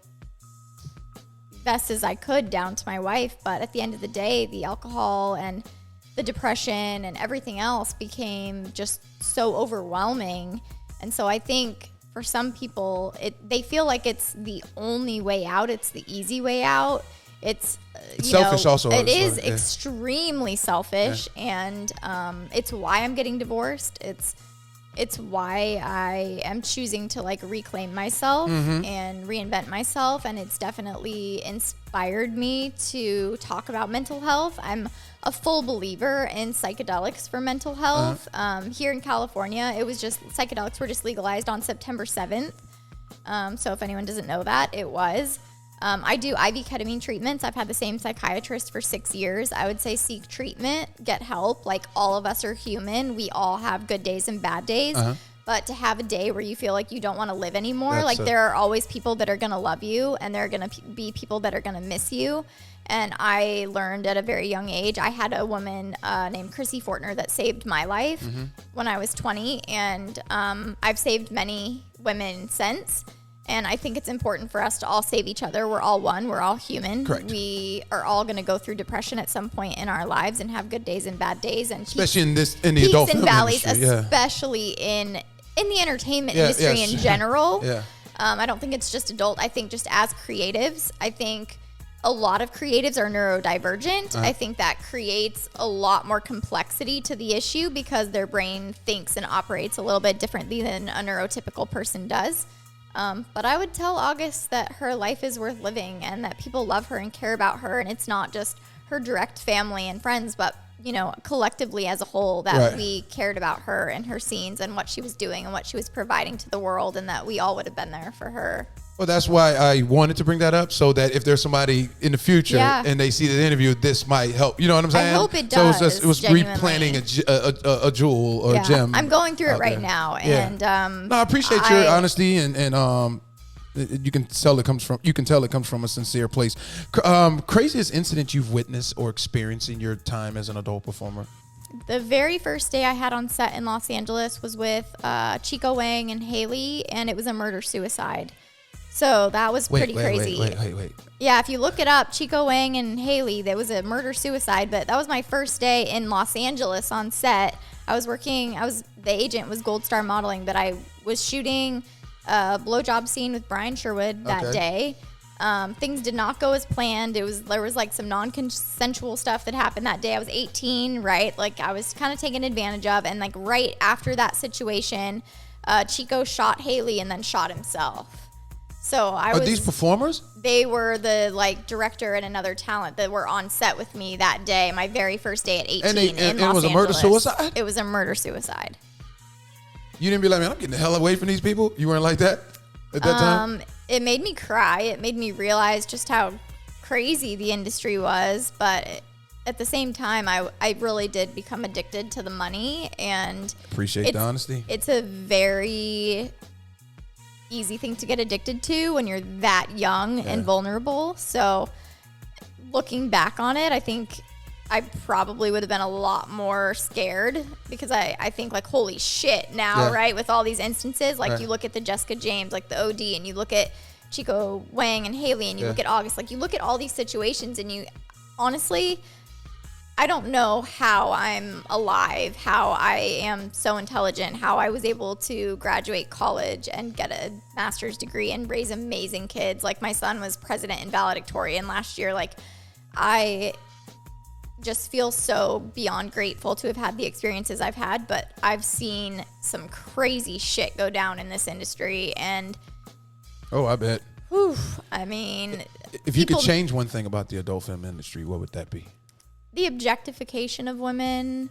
vests as I could down to my wife. But at the end of the day, the alcohol and the depression and everything else became just so overwhelming. And so I think for some people, they feel like it's the only way out. It's the easy way out. It's selfish also. It is extremely selfish. And it's why I'm getting divorced. It's why I am choosing to like reclaim myself and reinvent myself. And it's definitely inspired me to talk about mental health. I'm a full believer in psychedelics for mental health. Here in California, psychedelics were just legalized on September 7th. So if anyone doesn't know that, it was. I do IV ketamine treatments. I've had the same psychiatrist for 6 years. I would say seek treatment, get help. Like, all of us are human. We all have good days and bad days. But to have a day where you feel like you don't want to live anymore, there are always people that are going to love you, and there are going to be people that are going to miss you. And I learned at a very young age. I had a woman named Chrissy Fortner that saved my life when I was 20. And I've saved many women since. And I think it's important for us to all save each other. We're all one. We're all human. Correct. We are all going to go through depression at some point in our lives and have good days and bad days. And especially in the adult film valleys, industry, especially in the entertainment industry in general. I don't think it's just adult. I think just as creatives, I think a lot of creatives are neurodivergent. I think that creates a lot more complexity to the issue because their brain thinks and operates a little bit differently than a neurotypical person does. But I would tell August that her life is worth living and that people love her and care about her. And it's not just her direct family and friends, but, you know, collectively as a whole, that we cared about her and her scenes and what she was doing and what she was providing to the world, and that we all would have been there for her. Well, that's why I wanted to bring that up, so that if there's somebody in the future and they see the interview, this might help. You know what I'm saying? I hope it does. So it was replanting a jewel or a gem. I'm going through it right now, and no, I appreciate your honesty, and you can tell it comes from a sincere place. Craziest incident you've witnessed or experienced in your time as an adult performer? The very first day I had on set in Los Angeles was with Chico, Wang, and Haley, and it was a murder-suicide. So that was pretty crazy. Wait. Yeah, if you look it up, Chico, Wang, and Haley, there was a murder-suicide, but that was my first day in Los Angeles on set. The agent was Gold Star Modeling, but I was shooting a blowjob scene with Brian Sherwood that day. Things did not go as planned. There was like some non-consensual stuff that happened that day. I was 18, right? Like, I was kind of taken advantage of. And like right after that situation, Chico shot Haley and then shot himself. So Are these performers? They were the like director and another talent that were on set with me that day, my very first day at 18 and in Los it was Angeles. A murder-suicide? It was a murder-suicide. You didn't be like, man, I'm getting the hell away from these people? You weren't like that at that time? It made me cry. It made me realize just how crazy the industry was. But at the same time, I really did become addicted to the money. And appreciate the honesty. It's a very easy thing to get addicted to when you're that young and vulnerable. So looking back on it, I think I probably would have been a lot more scared, because I think like, holy shit now, right? With all these instances, like you look at the Jessica James, like the OD, and you look at Chico, Wang, and Haley, and you look at August, like you look at all these situations, and you honestly, I don't know how I'm alive, how I am so intelligent, how I was able to graduate college and get a master's degree and raise amazing kids. Like, my son was president and valedictorian last year. Like, I just feel so beyond grateful to have had the experiences I've had, but I've seen some crazy shit go down in this industry. And oh, I bet. I mean, if you could change one thing about the adult film industry, what would that be? The objectification of women,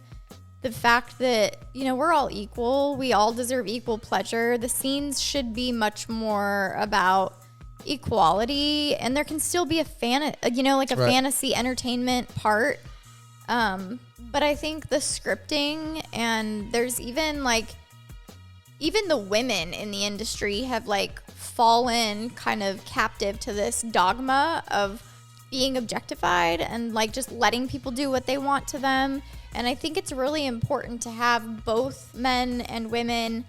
the fact that, you know, we're all equal. We all deserve equal pleasure. The scenes should be much more about equality, and there can still be a fantasy entertainment part. But I think the scripting, and there's even the women in the industry have like fallen kind of captive to this dogma of being objectified and like just letting people do what they want to them. And I think it's really important to have both men and women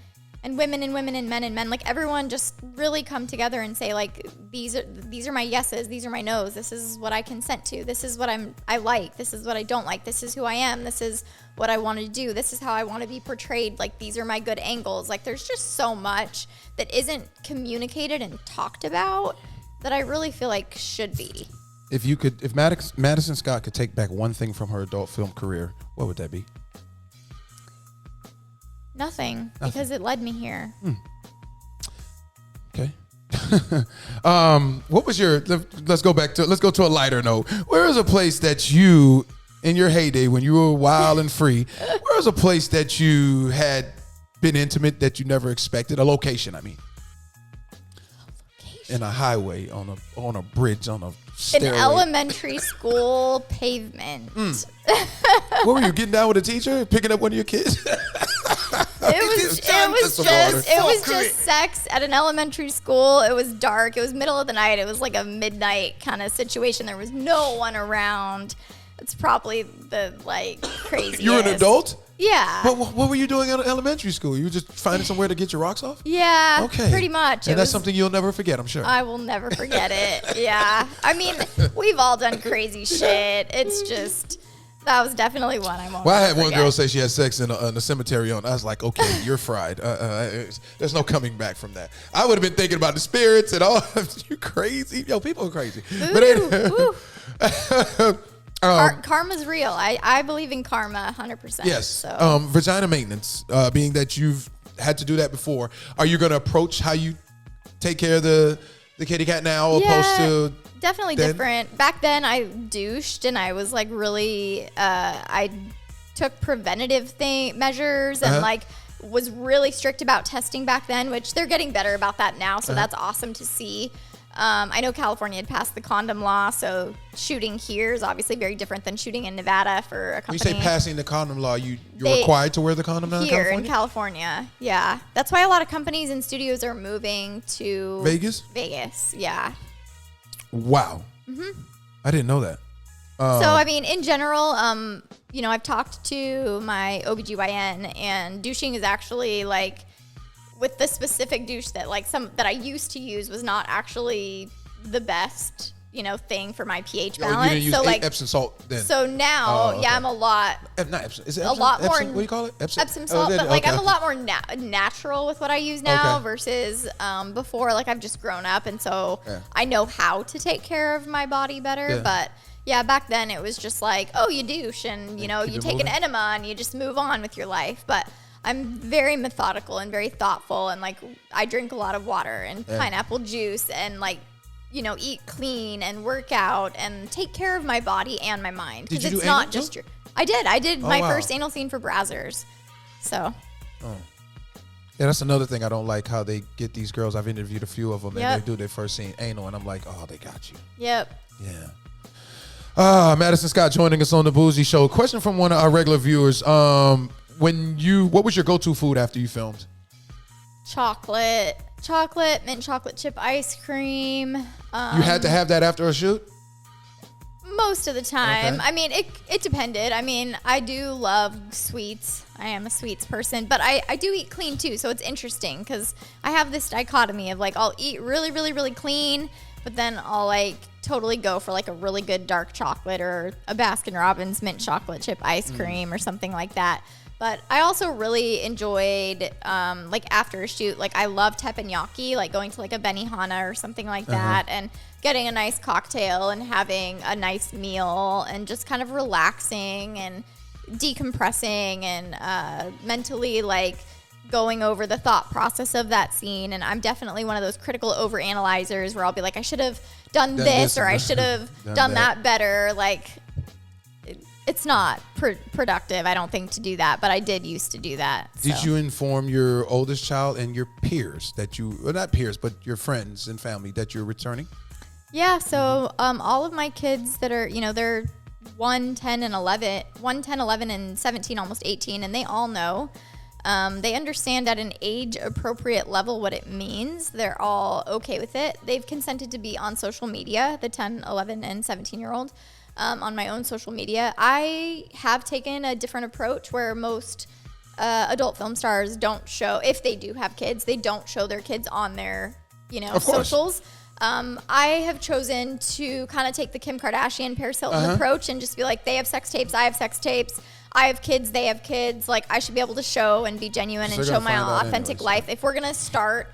and women and women and men, like everyone just really come together and say like, these are my yeses, these are my nos, this is what I consent to, this is what I like, this is what I don't like, this is who I am, this is what I want to do, this is how I want to be portrayed, like these are my good angles. Like there's just so much that isn't communicated and talked about that I really feel like should be. If Madison Scott could take back one thing from her adult film career, what would that be? Nothing, because it led me here. Okay. What was let's go to a lighter note. Where is a place that you, in your heyday when you were wild and free, where is a place that you had been intimate that you never expected? A location, I mean. In a highway, on a bridge, on a stairway. An elementary school pavement. What were you, getting down with a teacher, picking up one of your kids? It was just sex at an elementary school. It was dark. It was middle of the night. It was like a midnight kind of situation. There was no one around. It's probably the craziest. You were an adult? Yeah. But what were you doing at elementary school? You were just finding somewhere to get your rocks off? Yeah. Okay. Pretty much. And that's something you'll never forget, I'm sure. I will never forget it. Yeah. I mean, we've all done crazy shit. It's just, that was definitely one I won't Well, I had forget. one girl say she had sex in a cemetery I was like, okay, you're fried. There's no coming back from that. I would have been thinking about the spirits and all. You crazy? Yo, people are crazy. Ooh, karma's real. I believe in karma 100%. Yes. So. Vagina maintenance, being that you've had to do that before, are you going to approach how you take care of the kitty cat now opposed to definitely then? Different. Back then I douched and I was like really I took preventative measures and was really strict about testing back then, which they're getting better about that now, so that's awesome to see. I know California had passed the condom law, so shooting here is obviously very different than shooting in Nevada for a company. When you say passing the condom law, you're required to wear the condom now in California? Yeah. That's why a lot of companies and studios are moving to Vegas, yeah. Wow. I didn't know that. So, I mean, in general, I've talked to my OBGYN, and douching is actually with the specific douche that that I used to use was not actually the best, thing for my pH balance. You didn't use Epsom salt then. So now, okay. I'm a lot. Not Epsom. Is it Epsom? A lot more. What do you call it? Epsom salt. But I'm a lot more natural with what I use now versus before. I've just grown up, and so I know how to take care of my body better. Yeah. But yeah, back then it was just you douche and you take an enema and you just move on with your life. But I'm very methodical and very thoughtful, and I drink a lot of water and pineapple juice and eat clean and work out and take care of my body and my mind, because it's not just your. I did my first anal scene for Brazzers, so. Oh. Yeah, that's another thing I don't like, how they get these girls. I've interviewed a few of them and they do their first scene anal, and I'm like, oh, they got you. Yep. Yeah. Madison Scott joining us on the Bougie Show. Question from one of our regular viewers. What was your go-to food after you filmed? Chocolate, mint chocolate chip ice cream. You had to have that after a shoot? Most of the time. Okay. I mean, it depended. I mean, I do love sweets. I am a sweets person, but I do eat clean too. So it's interesting because I have this dichotomy of I'll eat really, really, really clean, but then I'll totally go for a really good dark chocolate or a Baskin Robbins mint chocolate chip ice cream or something like that. But I also really enjoyed, after a shoot, I love teppanyaki, going to a Benihana or something like that, and getting a nice cocktail and having a nice meal and just kind of relaxing and decompressing and mentally, going over the thought process of that scene. And I'm definitely one of those critical overanalyzers where I'll be I should have done this or I should have done that better. it's not productive, I don't think, to do that, but I did used to do that. Did you inform your oldest child and your peers that well, not peers, but your friends and family that you're returning? Yeah, so all of my kids that are, they're 1, 10, and 11, 1, 10, 11, and 17, almost 18, and they all know. They understand at an age-appropriate level what it means. They're all okay with it. They've consented to be on social media, the 10, 11, and 17-year-old, on my own social media. I have taken a different approach where most adult film stars don't show, if they do have kids, they don't show their kids on their, socials. I have chosen to kind of take the Kim Kardashian, Paris Hilton approach and just be like, they have sex tapes, I have sex tapes. I have kids, they have kids. Like, I should be able to show and be genuine and show my authentic life. If we're going to start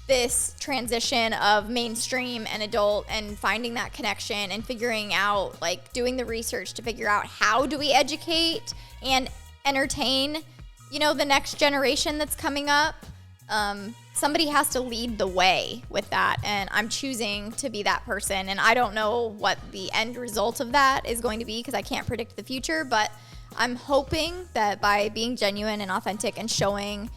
this transition of mainstream and adult and finding that connection and figuring out, like, doing the research to figure out how do we educate and entertain, the next generation that's coming up, somebody has to lead the way with that, and I'm choosing to be that person. And I don't know what the end result of that is going to be because I can't predict the future, but I'm hoping that by being genuine and authentic and showing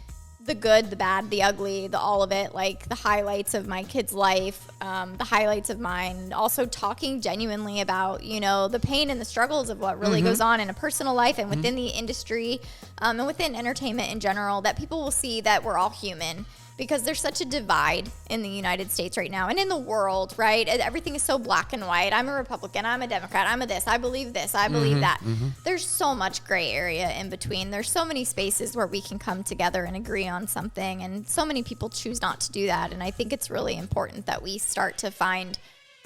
the good, the bad, the ugly, the all of it, like the highlights of my kid's life, the highlights of mine, also talking genuinely about, the pain and the struggles of what really goes on in a personal life and within the industry, and within entertainment in general, that people will see that we're all human. Because there's such a divide in the United States right now and in the world, right? Everything is so black and white. I'm a Republican, I'm a Democrat, I'm a this, I believe this, I believe that. There's so much gray area in between. There's so many spaces where we can come together and agree on something, and so many people choose not to do that. And I think it's really important that we start to find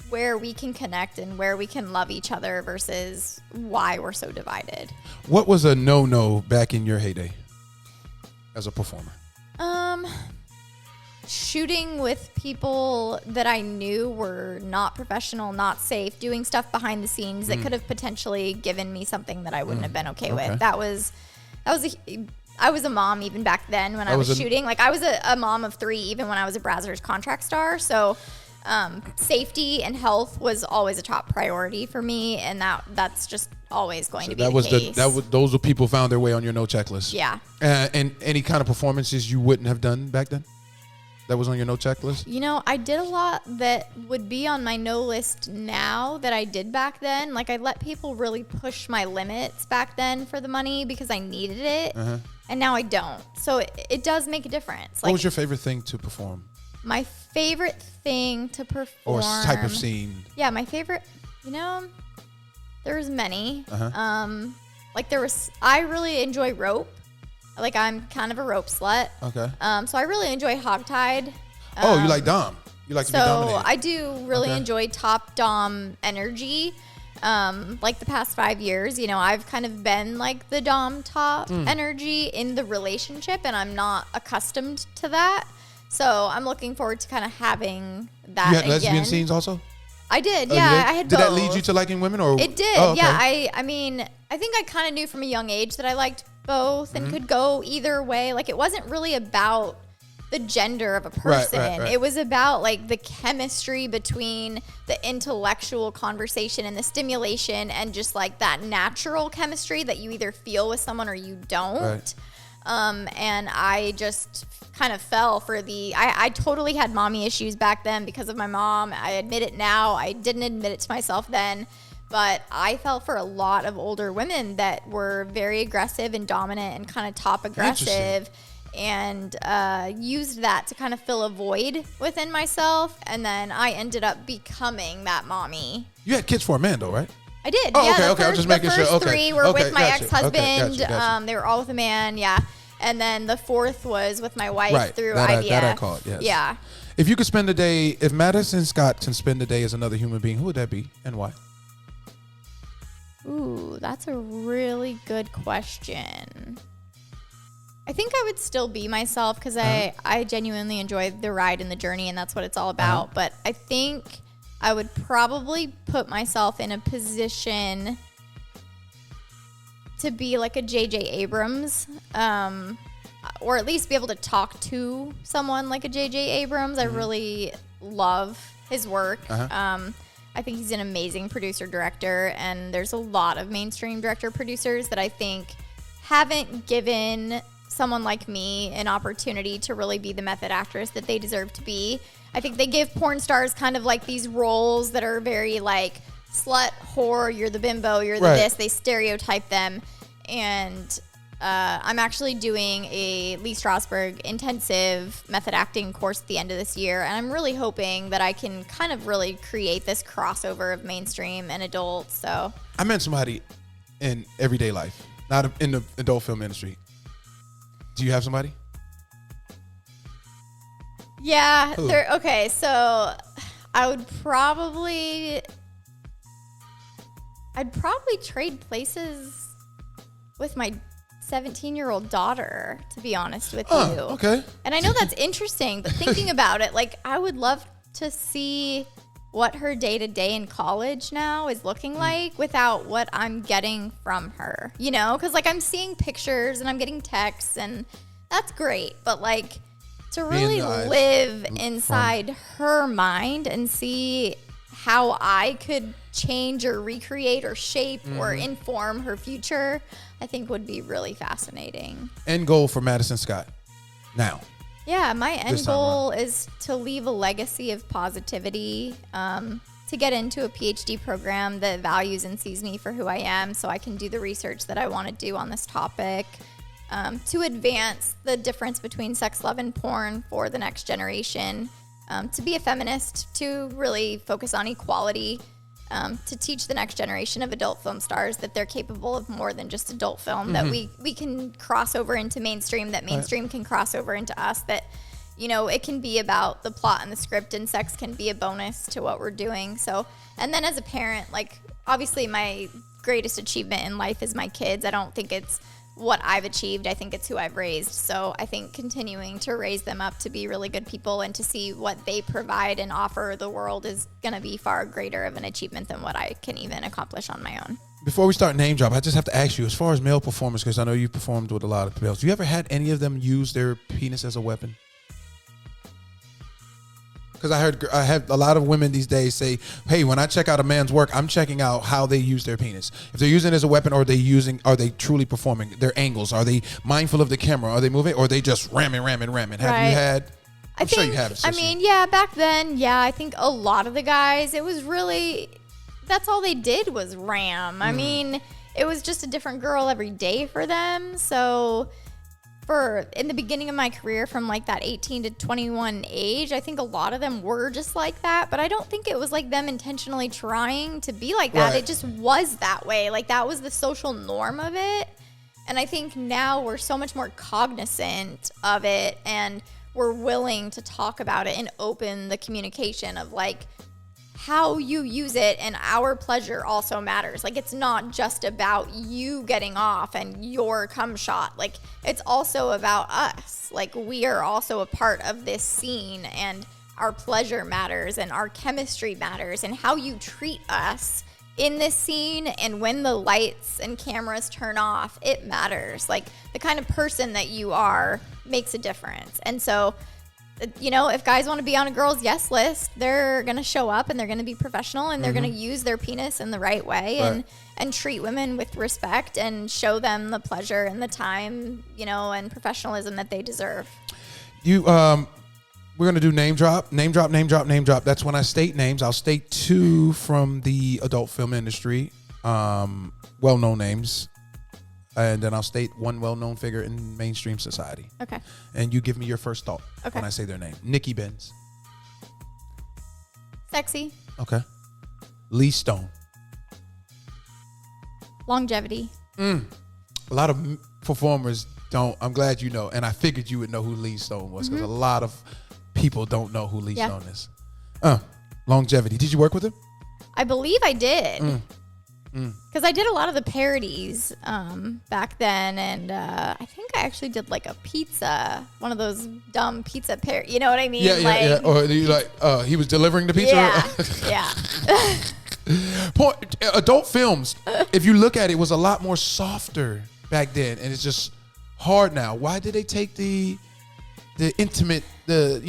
where we can connect and where we can love each other versus why we're so divided. What was a no-no back in your heyday as a performer? Shooting with people that I knew were not professional, not safe, doing stuff behind the scenes that could have potentially given me something that I wouldn't have been okay with. I was a mom even back then when I was shooting. Like, I was a mom of 3 even when I was a Brazzers contract star. So safety and health was always a top priority for me, and that's just always going to be the case. Those were people found their way on your no checklist. Yeah. And any kind of performances you wouldn't have done back then? That was on your no checklist? I did a lot that would be on my no list now that I did back then. Like, I let people really push my limits back then for the money because I needed it. And now I don't. So it does make a difference. What was your favorite thing to perform? My favorite thing to perform. Or type of scene? Yeah, my favorite, there's many. I really enjoy rope. Like, I'm kind of a rope slut. Okay. So I really enjoy hogtied. You like dom. You like to be dominated. So I do really enjoy top dom energy. Like the past 5 years, I've kind of been like the dom top energy in the relationship, and I'm not accustomed to that. So I'm looking forward to kind of having that. You had lesbian scenes also? I did, yeah. I had both. Did that lead you to liking women, or it did? Oh, okay. Yeah. I mean, I think I kind of knew from a young age that I liked both and could go either way. Like, it wasn't really about the gender of a person. Right. It was about, like, the chemistry between the intellectual conversation and the stimulation and just, like, that natural chemistry that you either feel with someone or you don't. Right. And I just kind of fell for I totally had mommy issues back then because of my mom. I admit it now. I didn't admit it to myself then. But I fell for a lot of older women that were very aggressive and dominant and kind of top aggressive, and used that to kind of fill a void within myself. And then I ended up becoming that mommy. You had kids for a man, though, right? I did. Oh, yeah, okay. I'm just making sure. The first 3 were with my ex-husband. Gotcha. They were all with a man, yeah. And then the 4th was with my wife through IVF. That I caught, yes. Yeah. If you could spend a day, if Madison Scott can spend a day as another human being, who would that be and why? Ooh, that's a really good question. I think I would still be myself because I genuinely enjoy the ride and the journey, and that's what it's all about. But I think I would probably put myself in a position to be like a J.J. Abrams, or at least be able to talk to someone like a J.J. Abrams. I really love his work. I I think he's an amazing producer director, and there's a lot of mainstream director producers that I think haven't given someone like me an opportunity to really be the method actress that they deserve to be. I think they give porn stars kind of like these roles that are very like slut, whore, you're the bimbo, you're the this. They stereotype them. And I'm actually doing a Lee Strasberg intensive method acting course at the end of this year. And I'm really hoping that I can kind of really create this crossover of mainstream and adult. So I met somebody in everyday life, not in the adult film industry. Do you have somebody? Yeah. Okay. So I'd probably trade places with my 17-year-old daughter, to be honest with you. Okay. And I know that's interesting, but thinking about it, like, I would love to see what her day-to-day in college now is looking like without what I'm getting from her, you know? Because, like, I'm seeing pictures and I'm getting texts, and that's great. But, like, to really live inside her mind and see how I could change or recreate or shape or inform her future, I think would be really fascinating. End goal for Madison Scott now. Yeah, my end goal is to leave a legacy of positivity, to get into a PhD program that values and sees me for who I am so I can do the research that I want to do on this topic, to advance the difference between sex, love, and porn for the next generation, to be a feminist, to really focus on equality, to teach the next generation of adult film stars that they're capable of more than just adult film, that we can cross over into mainstream, that mainstream can cross over into us, that, you know, it can be about the plot and the script, and sex can be a bonus to what we're doing. So, and then as a parent, like, obviously my greatest achievement in life is my kids. I don't think it's what I've achieved. I think it's who I've raised. So I think continuing to raise them up to be really good people and to see what they provide and offer the world is going to be far greater of an achievement than what I can even accomplish on my own. Before we start name drop, I just have to ask you, as far as male performers, because I know you've performed with a lot of males, you ever had any of them use their penis as a weapon? Because I have a lot of women these days say, hey, when I check out a man's work, I'm checking out how they use their penis. If they're using it as a weapon, are they truly performing? Their angles, are they mindful of the camera? Are they moving? Or are they just ramming? Have you had? I'm sure you have. I mean, yeah, back then, yeah, I think a lot of the guys, it was really, that's all they did was ram. I mean, it was just a different girl every day for them. So in the beginning of my career, from like that 18 to 21 age, I think a lot of them were just like that, but I don't think it was like them intentionally trying to be like that. It just was that way. Like, that was the social norm of it. And I think now we're so much more cognizant of it, and we're willing to talk about it and open the communication of like how you use it, and our pleasure also matters. Like, it's not just about you getting off and your cum shot. Like, it's also about us. Like, we are also a part of this scene, and our pleasure matters, and our chemistry matters, and how you treat us in this scene, and when the lights and cameras turn off, it matters. Like, the kind of person that you are makes a difference. And so, you know, if guys want to be on a girl's yes list, they're going to show up, and they're going to be professional, and they're going to use their penis in the right way, and treat women with respect, and show them the pleasure and the time, you know, and professionalism that they deserve. We're going to do name drop. That's when I state names. I'll state two from the adult film industry, well-known names. And then I'll state one well-known figure in mainstream society. Okay. And you give me your first thought when I say their name. Nikki Benz. Sexy. Okay. Lee Stone. Longevity. A lot of performers don't. I'm glad you know. And I figured you would know who Lee Stone was, because a lot of people don't know who Lee Stone is. Longevity. Did you work with him? I believe I did. Because I did a lot of the parodies back then, and I think I actually did like a pizza, one of those dumb pizza parodies. You know what I mean? Yeah. Or you he was delivering the pizza? Yeah. Adult films, if you look at it, was a lot more softer back then, and it's just hard now. Why did they take the intimate, the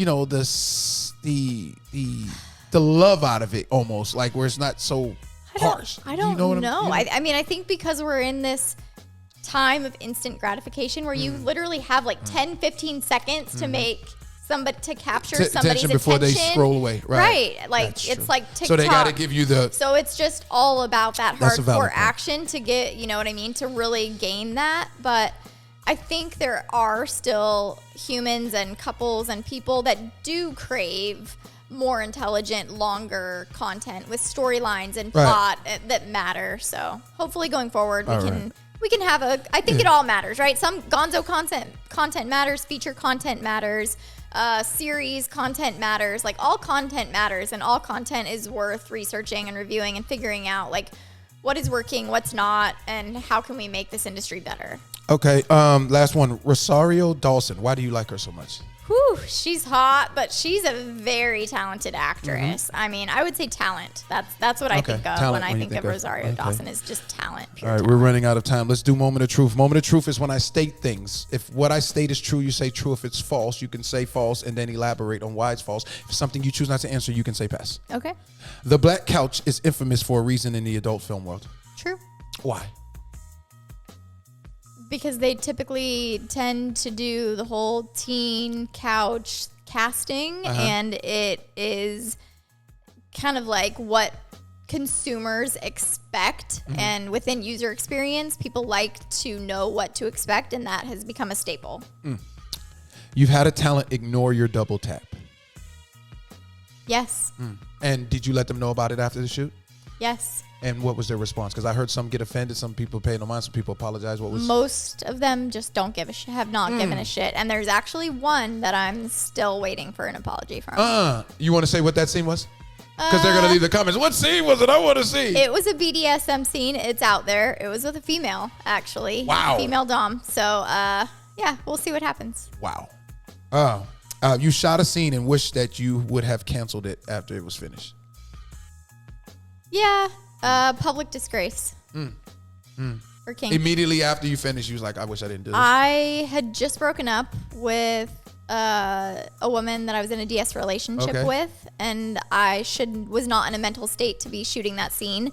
the love out of it almost, like where it's not so harsh. I don't know. I mean, I think because we're in this time of instant gratification where you literally have like 10, 15 seconds to make to capture somebody's attention before they scroll away. Right. Like That's it's true. like TikTok. So they got to give you the. So it's just all about that That's a valid hardcore point. action to get, you know what I mean, to really gain that. But I think there are still humans and couples and people that do crave more intelligent, longer content with storylines and plot that matter. So hopefully going forward, we can have I think it all matters, right? Some gonzo content matters, feature content matters, series content matters, like all content matters, and all content is worth researching and reviewing and figuring out like what is working, what's not, and how can we make this industry better. Okay, last one. Rosario Dawson. Why do you like her so much? Whew, she's hot, but she's a very talented actress. I mean, I would say talent. That's what I think of talent when I think of Rosario Dawson is just talent. All right, we're running out of time. Let's do moment of truth. Moment of truth is when I state things. If what I state is true, you say true. If it's false, you can say false and then elaborate on why it's false. If it's something you choose not to answer, you can say pass. Okay. The black couch is infamous for a reason in the adult film world. True. Why? Because they typically tend to do the whole teen couch casting, and it is kind of like what consumers expect. And within user experience, people like to know what to expect, and that has become a staple. You've had a talent ignore your double tap. Yes. And did you let them know about it after the shoot? Yes. And what was their response? Because I heard some get offended, some people pay no mind, some people apologize. What was? Most of them just don't give a shit, have not given a shit. And there's actually one that I'm still waiting for an apology from. You want to say what that scene was? Because they're going to leave the comments. What scene was it? I want to see. It was a BDSM scene. It's out there. It was with a female, actually. Wow. Female dom. So, yeah, we'll see what happens. Wow. You shot a scene and wished that you would have canceled it after it was finished. Yeah. Public disgrace. For King. Immediately after you finished, you was like, I wish I didn't do this. I had just broken up with a woman that I was in a DS relationship with, and I was not in a mental state to be shooting that scene.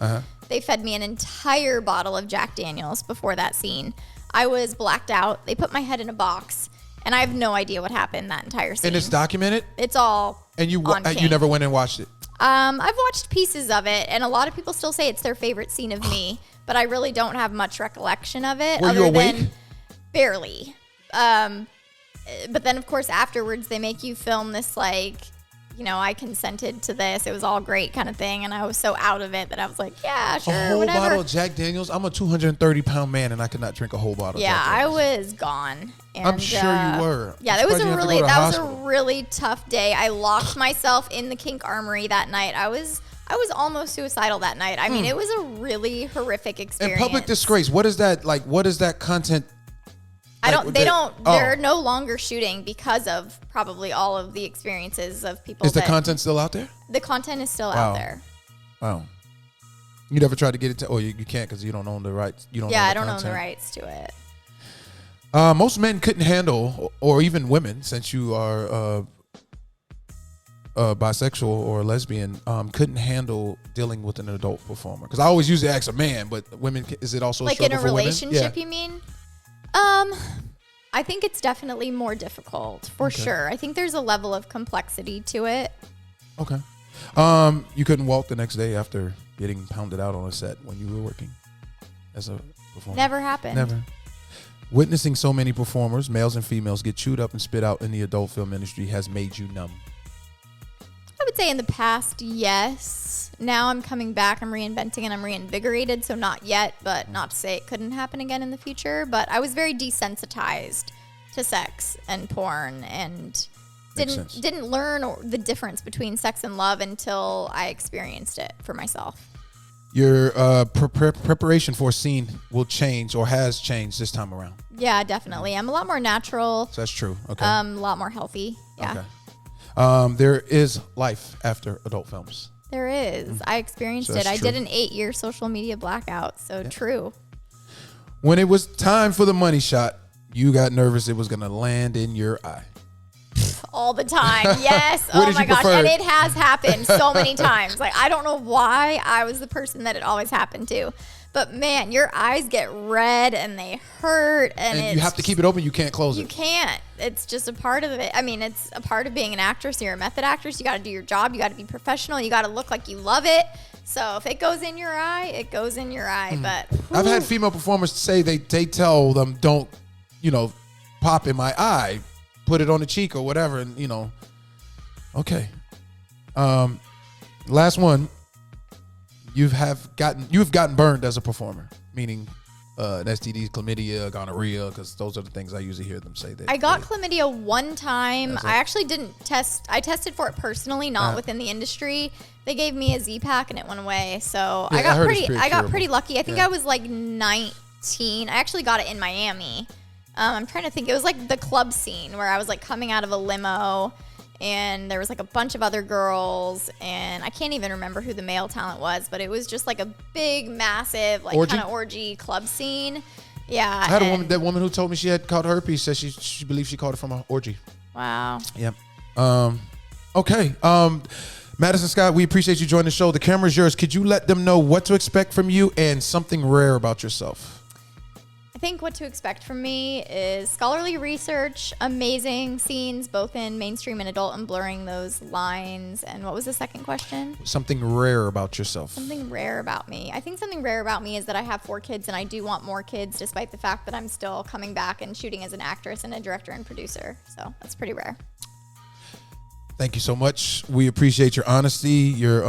They fed me an entire bottle of Jack Daniels before that scene. I was blacked out. They put my head in a box, and I have no idea what happened that entire scene. And it's documented? It's all And you on King. you never went and watched it? I've watched pieces of it, and a lot of people still say it's their favorite scene of me, but I really don't have much recollection of it. Were you awake? Barely. But then, of course, afterwards, they make you film this, like, you know, I consented to this. It was all great kind of thing, and I was so out of it that I was like, yeah, sure, A whole whatever. bottle of Jack Daniels? I'm a 230-pound man, and I could not drink a whole bottle of Jack I Daniels. was gone. And, I'm sure you were. Yeah, I'm that was surprised you had to go to the was a hospital. really tough day. I locked myself in the Kink Armory that night. I was almost suicidal that night. I mean, it was a really horrific experience. And public disgrace, what is that like? What is that content? They're no longer shooting because of probably all of the experiences of people. Is the content still out there? The content is still out there. Wow. You never tried to get it to, you can't because you don't own the rights. You don't. Yeah, own the I don't own content. the rights to it. Most men couldn't handle, or even women, since you are bisexual or lesbian, couldn't handle dealing with an adult performer. Because I always usually ask a man, but women, is it also a Like in struggle a for women? relationship, Yeah. you mean? I think it's definitely more difficult for sure. I think there's a level of complexity to it. Okay. You couldn't walk the next day after getting pounded out on a set when you were working as a performer? Never happened. Never. Witnessing so many performers, males and females, get chewed up and spit out in the adult film industry has made you numb. I would say in the past, yes. Now I'm coming back, I'm reinventing, and I'm reinvigorated. So not yet, but not to say it couldn't happen again in the future. But I was very desensitized to sex and porn, and didn't learn the difference between sex and love until I experienced it for myself. Your preparation for a scene will change or has changed this time around. Yeah, definitely. I'm a lot more natural. So that's true. Okay. A lot more healthy. Yeah. Okay. There is life after adult films. There is. I experienced So it. that's I true. did an 8-year social media blackout. So true. When it was time for the money shot, you got nervous it was going to land in your eye. all the time. Yes. Where Oh did my you gosh. prefer And it? it has happened so many times. Like, I don't know why I was the person that it always happened to. But man, your eyes get red and they hurt. And you have to keep it open. You can't close You it. can't. It's just a part of it. I mean, it's a part of being an actress. You're a method actress. You got to do your job. You got to be professional. You got to look like you love it. So if it goes in your eye, it goes in your eye. But I've had female performers say they tell them, don't, pop in my eye, put it on the cheek or whatever. And, okay. Last one. You've gotten burned as a performer, meaning STDs, chlamydia, gonorrhea, because those are the things I usually hear them say. I got chlamydia one time. I actually didn't test. I tested for it personally, not within the industry. They gave me a Z-Pack and it went away. So Yeah, I got pretty lucky. I think I was like 19. I actually got it in Miami. I'm trying to think. It was like the club scene where I was like coming out of a limo and there was like a bunch of other girls and I can't even remember who the male talent was, but it was just like a big, massive, like kind of orgy club scene. Yeah. I had that woman who told me she had caught herpes, said she believes she caught it from an orgy. Wow. Yep. Okay. Madison Scott, we appreciate you joining the show. The camera's yours. Could you let them know what to expect from you and something rare about yourself? I think what to expect from me is scholarly research, amazing scenes, both in mainstream and adult, and blurring those lines. And what was the second question? Something rare about yourself. Something rare about me. I think something rare about me is that I have 4 kids, and I do want more kids, despite the fact that I'm still coming back and shooting as an actress and a director and producer. So that's pretty rare. Thank you so much. We appreciate your honesty, your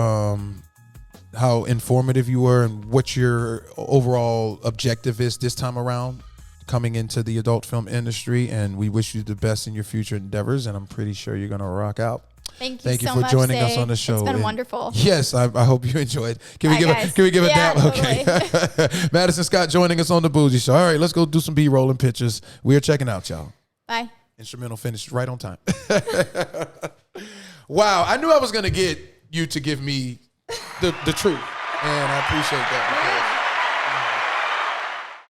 how informative you were, and what your overall objective is this time around coming into the adult film industry. And we wish you the best in your future endeavors, and I'm pretty sure you're going to rock out. Thank you so for much, joining Dave. us on the show. It's been And wonderful. Yes, I hope you enjoyed. Can we give a dab? Totally. Okay. Madison Scott joining us on the Bougie Show. All right, let's go do some B-rolling pictures. We are checking out, y'all. Bye. Instrumental finished right on time. Wow, I knew I was going to get you to give me the truth, and I appreciate that.